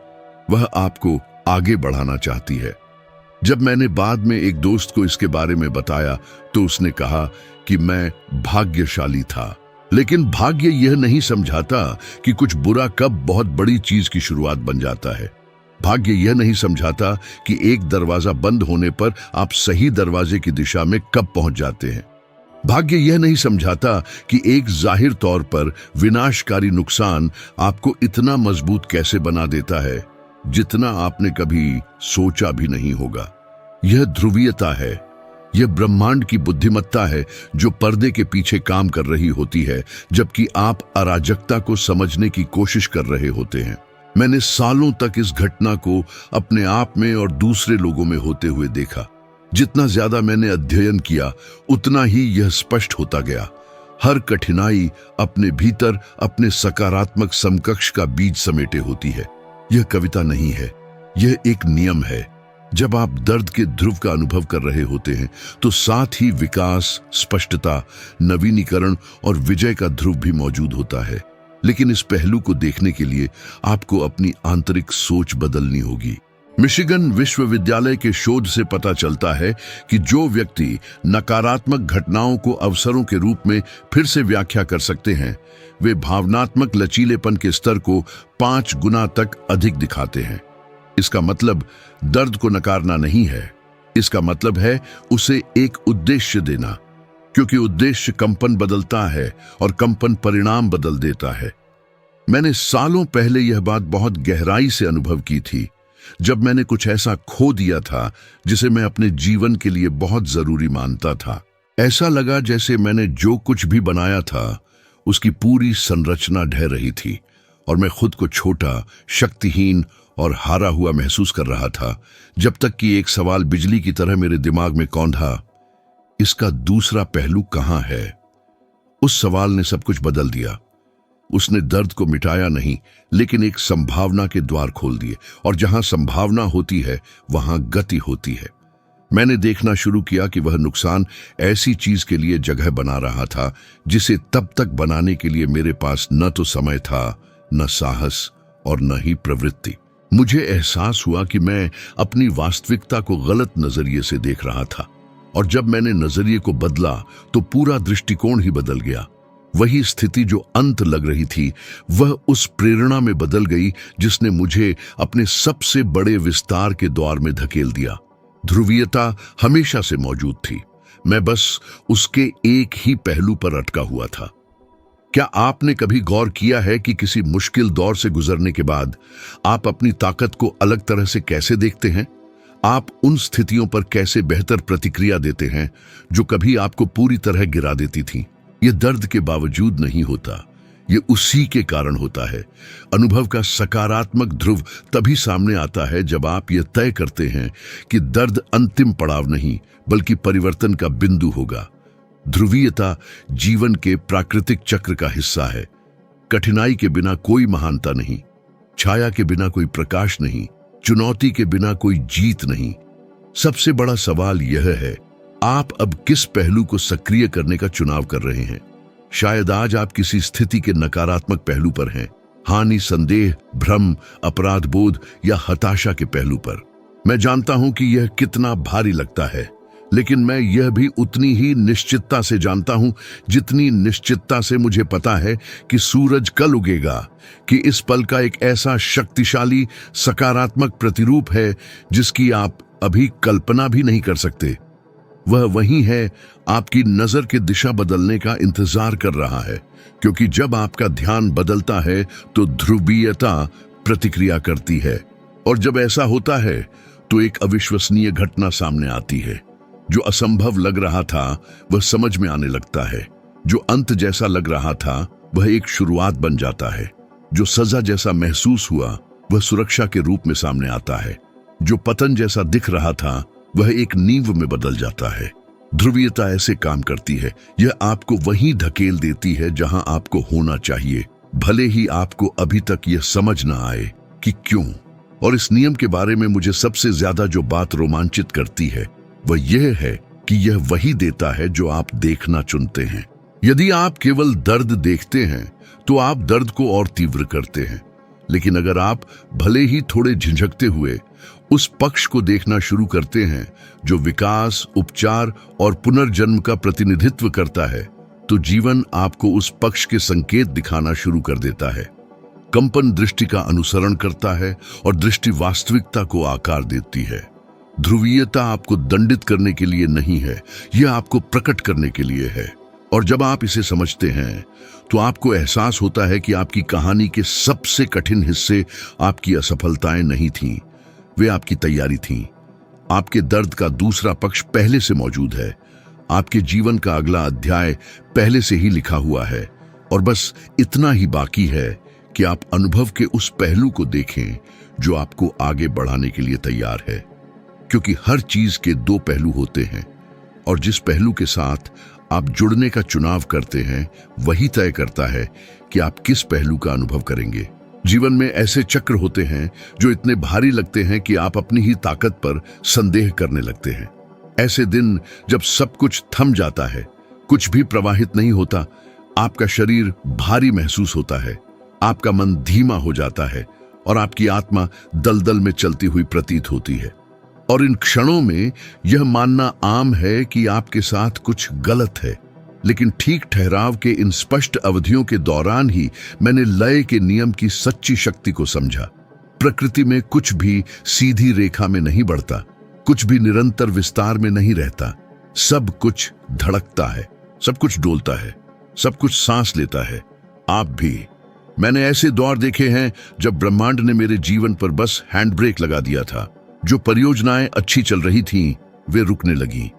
वह आपको आगे बढ़ाना चाहती है। जब मैंने बाद में एक दोस्त को इसके बारे में बताया तो उसने कहा कि मैं भाग्यशाली था। लेकिन भाग्य यह नहीं समझाता कि कुछ बुरा कब बहुत बड़ी चीज की शुरुआत बन जाता है। भाग्य यह नहीं समझाता कि एक दरवाजा बंद होने पर आप सही दरवाजे की दिशा में कब पहुंच जाते हैं। भाग्य यह नहीं समझाता कि एक जाहिर तौर पर विनाशकारी नुकसान आपको इतना मजबूत कैसे बना देता है जितना आपने कभी सोचा भी नहीं होगा। यह ध्रुवीयता है, यह ब्रह्मांड की बुद्धिमत्ता है जो पर्दे के पीछे काम कर रही होती है जबकि आप अराजकता को समझने की कोशिश कर रहे होते हैं। मैंने सालों तक इस घटना को अपने आप में और दूसरे लोगों में होते हुए देखा। जितना ज्यादा मैंने अध्ययन किया उतना ही यह स्पष्ट होता गया। हर कठिनाई अपने भीतर अपने सकारात्मक समकक्ष का बीज समेटे होती है। यह कविता नहीं है, यह एक नियम है। जब आप दर्द के ध्रुव का अनुभव कर रहे होते हैं तो साथ ही विकास, स्पष्टता, नवीनीकरण और विजय का ध्रुव भी मौजूद होता है। लेकिन इस पहलू को देखने के लिए आपको अपनी आंतरिक सोच बदलनी होगी। मिशिगन विश्वविद्यालय के शोध से पता चलता है कि जो व्यक्ति नकारात्मक घटनाओं को अवसरों के रूप में फिर से व्याख्या कर सकते हैं, वे भावनात्मक लचीलेपन के स्तर को 5 गुना तक अधिक दिखाते हैं। इसका मतलब दर्द को नकारना नहीं है, इसका मतलब है उसे एक उद्देश्य देना, क्योंकि उद्देश्य कंपन बदलता है और कंपन परिणाम बदल देता है। मैंने सालों पहले यह बात बहुत गहराई से अनुभव की थी जब मैंने कुछ ऐसा खो दिया था जिसे मैं अपने जीवन के लिए बहुत जरूरी मानता था। ऐसा लगा जैसे मैंने जो कुछ भी बनाया था उसकी पूरी संरचना ढह रही थी और मैं खुद को छोटा, शक्तिहीन और हारा हुआ महसूस कर रहा था, जब तक कि एक सवाल बिजली की तरह मेरे दिमाग में कौंधा, इसका दूसरा पहलू कहां है? उस सवाल ने सब कुछ बदल दिया। उसने दर्द को मिटाया नहीं, लेकिन एक संभावना के द्वार खोल दिए, और जहां संभावना होती है वहां गति होती है। मैंने देखना शुरू किया कि वह नुकसान ऐसी चीज के लिए जगह बना रहा था जिसे तब तक बनाने के लिए मेरे पास न तो समय था, न साहस और न ही प्रवृत्ति। मुझे एहसास हुआ कि मैं अपनी वास्तविकता को गलत नजरिए से देख रहा था, और जब मैंने नजरिए को बदला तो पूरा दृष्टिकोण ही बदल गया। वही स्थिति जो अंत लग रही थी वह उस प्रेरणा में बदल गई जिसने मुझे अपने सबसे बड़े विस्तार के द्वार में धकेल दिया। ध्रुवीयता हमेशा से मौजूद थी, मैं बस उसके एक ही पहलू पर अटका हुआ था। क्या आपने कभी गौर किया है कि किसी मुश्किल दौर से गुजरने के बाद आप अपनी ताकत को अलग तरह से कैसे देखते हैं? आप उन स्थितियों पर कैसे बेहतर प्रतिक्रिया देते हैं जो कभी आपको पूरी तरह गिरा देती थी? यह दर्द के बावजूद नहीं होता, ये उसी के कारण होता है। अनुभव का सकारात्मक ध्रुव तभी सामने आता है जब आप यह तय करते हैं कि दर्द अंतिम पड़ाव नहीं बल्कि परिवर्तन का बिंदु होगा। ध्रुवीयता जीवन के प्राकृतिक चक्र का हिस्सा है। कठिनाई के बिना कोई महानता नहीं, छाया के बिना कोई प्रकाश नहीं, चुनौती के बिना कोई जीत नहीं। सबसे बड़ा सवाल यह है, आप अब किस पहलू को सक्रिय करने का चुनाव कर रहे हैं? शायद आज आप किसी स्थिति के नकारात्मक पहलू पर हैं, हानि, संदेह, भ्रम, अपराध बोध या हताशा के पहलू पर। मैं जानता हूं कि यह कितना भारी लगता है, लेकिन मैं यह भी उतनी ही निश्चितता से जानता हूं जितनी निश्चितता से मुझे पता है कि सूरज कल उगेगा, कि इस पल का एक ऐसा शक्तिशाली सकारात्मक प्रतिरूप है जिसकी आप अभी कल्पना भी नहीं कर सकते। वह वही है, आपकी नजर की दिशा बदलने का इंतजार कर रहा है, क्योंकि जब आपका ध्यान बदलता है तो ध्रुवीयता प्रतिक्रिया करती है, और जब ऐसा होता है तो एक अविश्वसनीय घटना सामने आती है। जो असंभव लग रहा था वह समझ में आने लगता है, जो अंत जैसा लग रहा था वह एक शुरुआत बन जाता है, जो सजा जैसा महसूस हुआ वह सुरक्षा के रूप में सामने आता है, जो पतन जैसा दिख रहा था वह एक नींव में बदल जाता है। ध्रुवीयता ऐसे काम करती है, यह आपको वहीं धकेल देती है जहां आपको होना चाहिए, भले ही आपको अभी तक यह समझ ना आए कि क्यों। और इस नियम के बारे में मुझे सबसे ज्यादा जो बात रोमांचित करती है वह यह है कि यह वही देता है जो आप देखना चुनते हैं। यदि आप केवल दर्द देखते हैं तो आप दर्द को और तीव्र करते हैं, लेकिन अगर आप भले ही थोड़े झिझकते हुए उस पक्ष को देखना शुरू करते हैं जो विकास, उपचार और पुनर्जन्म का प्रतिनिधित्व करता है, तो जीवन आपको उस पक्ष के संकेत दिखाना शुरू कर देता है। कंपन दृष्टि का अनुसरण करता है और दृष्टि वास्तविकता को आकार देती है। ध्रुवीयता आपको दंडित करने के लिए नहीं है, यह आपको प्रकट करने के लिए है। और जब आप इसे समझते हैं तो आपको एहसास होता है कि आपकी कहानी के सबसे कठिन हिस्से आपकी असफलताएं नहीं थीं, वे आपकी तैयारी थीं। आपके दर्द का दूसरा पक्ष पहले से मौजूद है। आपके जीवन का अगला अध्याय पहले से ही लिखा हुआ है और बस इतना ही बाकी है कि आप अनुभव के उस पहलू को देखें जो आपको आगे बढ़ाने के लिए तैयार है। क्योंकि हर चीज के दो पहलू होते हैं और जिस पहलू के साथ आप जुड़ने का चुनाव करते हैं वही तय करता है कि आप किस पहलू का अनुभव करेंगे। जीवन में ऐसे चक्र होते हैं जो इतने भारी लगते हैं कि आप अपनी ही ताकत पर संदेह करने लगते हैं। ऐसे दिन जब सब कुछ थम जाता है, कुछ भी प्रवाहित नहीं होता, आपका शरीर भारी महसूस होता है, आपका मन धीमा हो जाता है और आपकी आत्मा दलदल में चलती हुई प्रतीत होती है। और इन क्षणों में यह मानना आम है कि आपके साथ कुछ गलत है। लेकिन ठीक ठहराव के इन स्पष्ट अवधियों के दौरान ही मैंने लय के नियम की सच्ची शक्ति को समझा। प्रकृति में कुछ भी सीधी रेखा में नहीं बढ़ता, कुछ भी निरंतर विस्तार में नहीं रहता। सब कुछ धड़कता है, सब कुछ डोलता है, सब कुछ सांस लेता है। आप भी। मैंने ऐसे दौर देखे हैं जब ब्रह्मांड ने मेरे जीवन पर बस हैंड ब्रेक लगा दिया था। जो परियोजनाएं अच्छी चल रही थीं, वे रुकने लगी।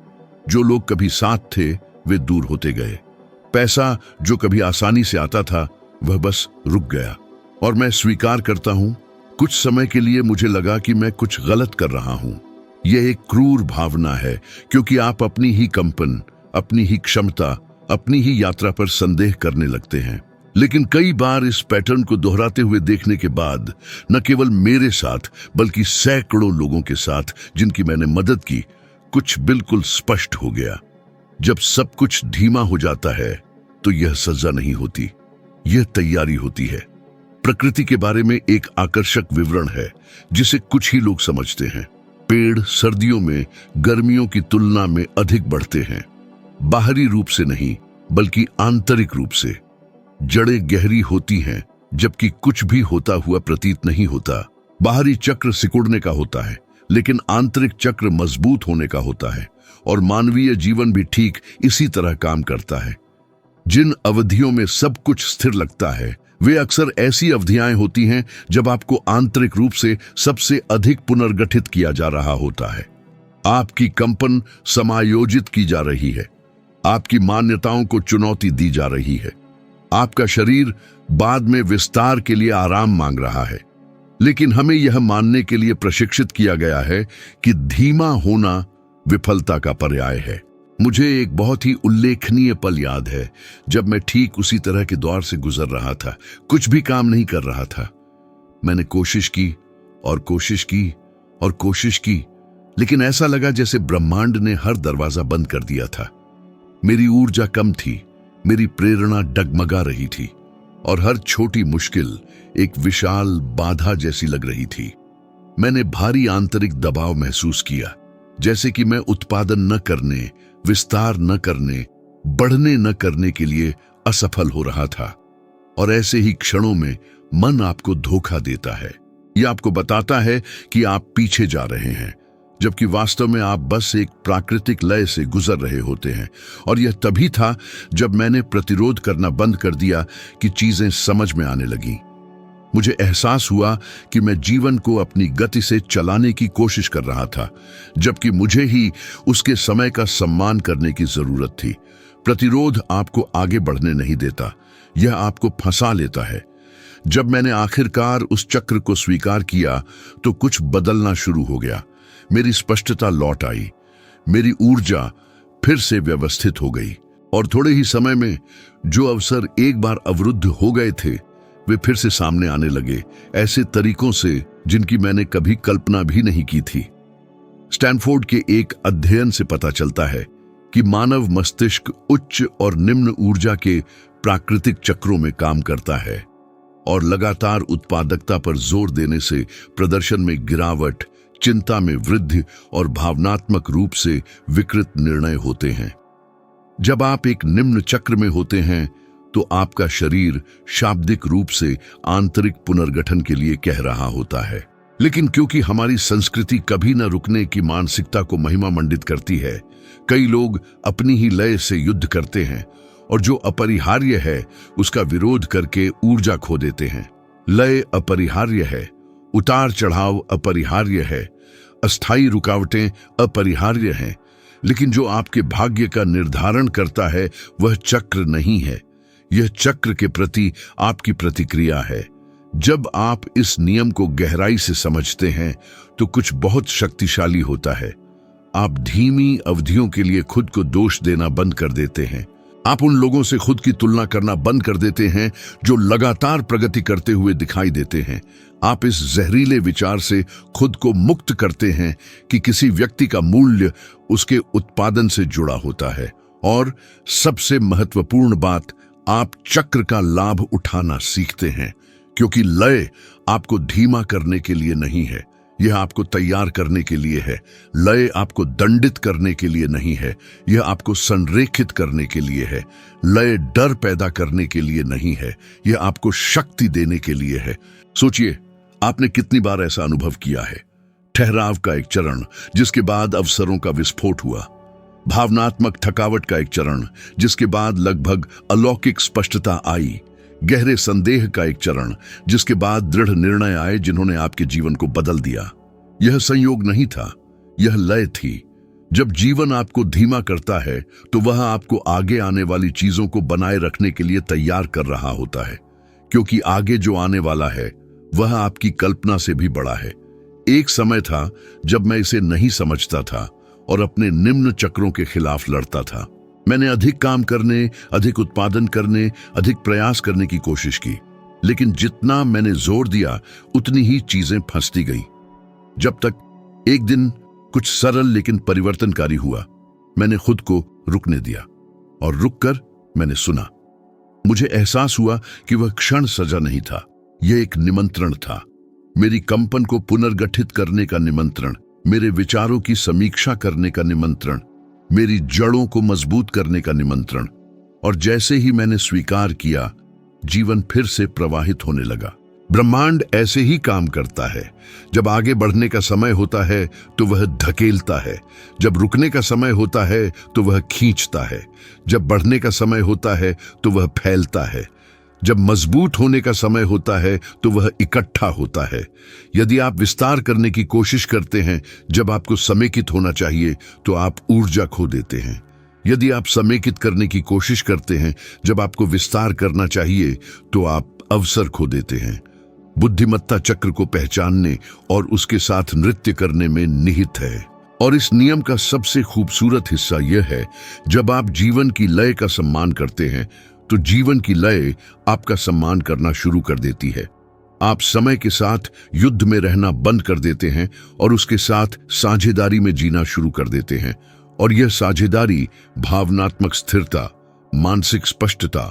जो लोग कभी साथ थे, वे दूर होते गए। पैसा जो कभी आसानी से आता था, वह बस रुक गया। और मैं स्वीकार करता हूं, कुछ समय के लिए मुझे लगा कि मैं कुछ गलत कर रहा हूं। यह एक क्रूर भावना है, क्योंकि आप अपनी ही कंपन, अपनी ही क्षमता, अपनी ही यात्रा पर संदेह करने लगते हैं। लेकिन कई बार इस पैटर्न को दोहराते हुए देखने के बाद न केवल मेरे साथ बल्कि सैकड़ों लोगों के साथ जिनकी मैंने मदद की, कुछ बिल्कुल स्पष्ट हो गया। जब सब कुछ धीमा हो जाता है तो यह सजा नहीं होती, यह तैयारी होती है। प्रकृति के बारे में एक आकर्षक विवरण है जिसे कुछ ही लोग समझते हैं। पेड़ सर्दियों में गर्मियों की तुलना में अधिक बढ़ते हैं, बाहरी रूप से नहीं बल्कि आंतरिक रूप से। जड़ें गहरी होती हैं जबकि कुछ भी होता हुआ प्रतीत नहीं होता। बाहरी चक्र सिकुड़ने का होता है, लेकिन आंतरिक चक्र मजबूत होने का होता है। और मानवीय जीवन भी ठीक इसी तरह काम करता है। जिन अवधियों में सब कुछ स्थिर लगता है, वे अक्सर ऐसी अवधियां होती हैं जब आपको आंतरिक रूप से सबसे अधिक पुनर्गठित किया जा रहा होता है। आपकी कंपन समायोजित की जा रही है, आपकी मान्यताओं को चुनौती दी जा रही है, आपका शरीर बाद में विस्तार के लिए आराम मांग रहा है। लेकिन हमें यह मानने के लिए प्रशिक्षित किया गया है कि धीमा होना विफलता का पर्याय है। मुझे एक बहुत ही उल्लेखनीय पल याद है जब मैं ठीक उसी तरह के दौर से गुजर रहा था। कुछ भी काम नहीं कर रहा था। मैंने कोशिश की और कोशिश की और कोशिश की, लेकिन ऐसा लगा जैसे ब्रह्मांड ने हर दरवाजा बंद कर दिया था। मेरी ऊर्जा कम थी, मेरी प्रेरणा डगमगा रही थी और हर छोटी मुश्किल एक विशाल बाधा जैसी लग रही थी। मैंने भारी आंतरिक दबाव महसूस किया, जैसे कि मैं उत्पादन न करने, विस्तार न करने, बढ़ने न करने के लिए असफल हो रहा था। और ऐसे ही क्षणों में मन आपको धोखा देता है। यह आपको बताता है कि आप पीछे जा रहे हैं, जबकि वास्तव में आप बस एक प्राकृतिक लय से गुजर रहे होते हैं। और यह तभी था जब मैंने प्रतिरोध करना बंद कर दिया कि चीजें समझ में आने लगीं। मुझे एहसास हुआ कि मैं जीवन को अपनी गति से चलाने की कोशिश कर रहा था, जबकि मुझे ही उसके समय का सम्मान करने की जरूरत थी। प्रतिरोध आपको आगे बढ़ने नहीं देता, यह आपको फंसा लेता है। जब मैंने आखिरकार उस चक्र को स्वीकार किया तो कुछ बदलना शुरू हो गया। मेरी स्पष्टता लौट आई, मेरी ऊर्जा फिर से व्यवस्थित हो गई और थोड़े ही समय में जो अवसर एक बार अवरुद्ध हो गए थे, वे फिर से सामने आने लगे, ऐसे तरीकों से जिनकी मैंने कभी कल्पना भी नहीं की थी। स्टैनफोर्ड के एक अध्ययन से पता चलता है कि मानव मस्तिष्क उच्च और निम्न ऊर्जा के प्राकृतिक चक्रों में काम करता है और लगातार उत्पादकता पर जोर देने से प्रदर्शन में गिरावट, चिंता में वृद्धि और भावनात्मक रूप से विकृत निर्णय होते हैं। जब आप एक निम्न चक्र में होते हैं तो आपका शरीर शाब्दिक रूप से आंतरिक पुनर्गठन के लिए कह रहा होता है। लेकिन क्योंकि हमारी संस्कृति कभी न रुकने की मानसिकता को महिमा मंडित करती है, कई लोग अपनी ही लय से युद्ध करते हैं और जो अपरिहार्य है उसका विरोध करके ऊर्जा खो देते हैं। लय अपरिहार्य है, उतार चढ़ाव अपरिहार्य है, अस्थायी रुकावटें अपरिहार्य हैं, लेकिन जो आपके भाग्य का निर्धारण करता है वह चक्र नहीं है। यह चक्र के प्रति आपकी प्रतिक्रिया है। जब आप इस नियम को गहराई से समझते हैं तो कुछ बहुत शक्तिशाली होता है। आप धीमी अवधियों के लिए खुद को दोष देना बंद कर देते हैं। आप उन लोगों से खुद की तुलना करना बंद कर देते हैं जो लगातार प्रगति करते हुए दिखाई देते हैं। आप इस जहरीले विचार से खुद को मुक्त करते हैं कि किसी व्यक्ति का मूल्य उसके उत्पादन से जुड़ा होता है। और सबसे महत्वपूर्ण बात, आप चक्र का लाभ उठाना सीखते हैं, क्योंकि लय आपको धीमा करने के लिए नहीं है, यह आपको तैयार करने के लिए है। लय आपको दंडित करने के लिए नहीं है, यह आपको संरेखित करने के लिए है। लय डर पैदा करने के लिए नहीं है, यह आपको शक्ति देने के लिए है। सोचिए, आपने कितनी बार ऐसा अनुभव किया है? ठहराव का एक चरण जिसके बाद अवसरों का विस्फोट हुआ, भावनात्मक थकावट का एक चरण जिसके बाद लगभग अलौकिक स्पष्टता आई, गहरे संदेह का एक चरण जिसके बाद दृढ़ निर्णय आए जिन्होंने आपके जीवन को बदल दिया। यह संयोग नहीं था, यह लय थी। जब जीवन आपको धीमा करता है तो वह आपको आगे आने वाली चीजों को बनाए रखने के लिए तैयार कर रहा होता है, क्योंकि आगे जो आने वाला है वह आपकी कल्पना से भी बड़ा है। एक समय था जब मैं इसे नहीं समझता था और अपने निम्न चक्रों के खिलाफ लड़ता था। मैंने अधिक काम करने, अधिक उत्पादन करने, अधिक प्रयास करने की कोशिश की, लेकिन जितना मैंने जोर दिया उतनी ही चीजें फंसती गईं। जब तक एक दिन कुछ सरल लेकिन परिवर्तनकारी हुआ। मैंने खुद को रुकने दिया और रुककर मैंने सुना। मुझे एहसास हुआ कि वह क्षण सजा नहीं था, यह एक निमंत्रण था। मेरी कंपन को पुनर्गठित करने का निमंत्रण, मेरे विचारों की समीक्षा करने का निमंत्रण, मेरी जड़ों को मजबूत करने का निमंत्रण। और जैसे ही मैंने स्वीकार किया, जीवन फिर से प्रवाहित होने लगा। ब्रह्मांड ऐसे ही काम करता है। जब आगे बढ़ने का समय होता है तो वह धकेलता है, जब रुकने का समय होता है तो वह खींचता है, जब बढ़ने का समय होता है तो वह फैलता है, जब मजबूत होने का समय होता है तो वह इकट्ठा होता है। यदि आप विस्तार करने की कोशिश करते हैं जब आपको समेकित होना चाहिए तो आप ऊर्जा खो देते हैं। यदि आप समेकित करने की कोशिश करते हैं जब आपको विस्तार करना चाहिए तो आप अवसर खो देते हैं। बुद्धिमत्ता चक्र को पहचानने और उसके साथ नृत्य करने में निहित है। और इस नियम का सबसे खूबसूरत हिस्सा यह है, जब आप जीवन की लय का सम्मान करते हैं तो जीवन की लय आपका सम्मान करना शुरू कर देती है। आप समय के साथ युद्ध में रहना बंद कर देते हैं और उसके साथ साझेदारी में जीना शुरू कर देते हैं। और यह साझेदारी भावनात्मक स्थिरता, मानसिक स्पष्टता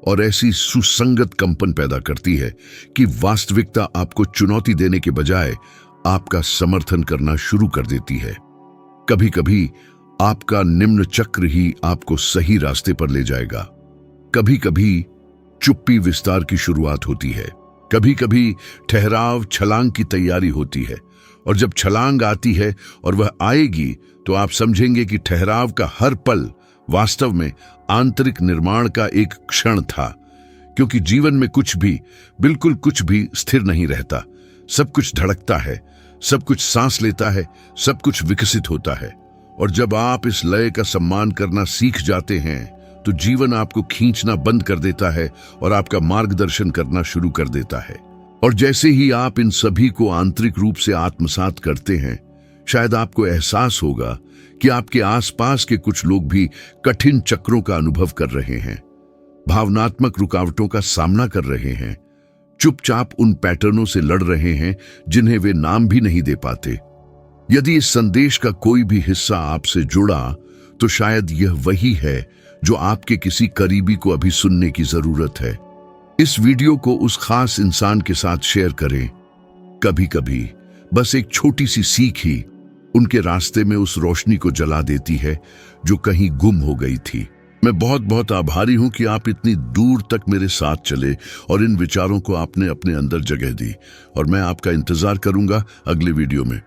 और ऐसी सुसंगत कंपन पैदा करती है कि वास्तविकता आपको चुनौती देने के बजाय आपका समर्थन करना शुरू कर देती है। कभी कभी आपका निम्न चक्र ही आपको सही रास्ते पर ले जाएगा। कभी कभी चुप्पी विस्तार की शुरुआत होती है, कभी कभी ठहराव छलांग की तैयारी होती है। और जब छलांग आती है और वह आएगी तो आप समझेंगे कि ठहराव का हर पल वास्तव में आंतरिक निर्माण का एक क्षण था। क्योंकि जीवन में कुछ भी, बिल्कुल कुछ भी स्थिर नहीं रहता। सब कुछ धड़कता है, सब कुछ सांस लेता है, सब कुछ विकसित होता है। और जब आप इस लय का सम्मान करना सीख जाते हैं तो जीवन आपको खींचना बंद कर देता है और आपका मार्गदर्शन करना शुरू कर देता है। और जैसे ही आप इन सभी को आंतरिक रूप से आत्मसात करते हैं, शायद आपको एहसास होगा कि आपके आसपास के कुछ लोग भी कठिन चक्रों का अनुभव कर रहे हैं, भावनात्मक रुकावटों का सामना कर रहे हैं, चुपचाप उन पैटर्नों से लड़ रहे हैं जिन्हें वे नाम भी नहीं दे पाते। यदि इस संदेश का कोई भी हिस्सा आपसे जुड़ा तो शायद यह वही है जो आपके किसी करीबी को अभी सुनने की जरूरत है। इस वीडियो को उस खास इंसान के साथ शेयर करें। कभी कभी बस एक छोटी सी सीख ही उनके रास्ते में उस रोशनी को जला देती है जो कहीं गुम हो गई थी। मैं बहुत बहुत आभारी हूं कि आप इतनी दूर तक मेरे साथ चले और इन विचारों को आपने अपने अंदर जगह दी। और मैं आपका इंतजार करूंगा अगले वीडियो में।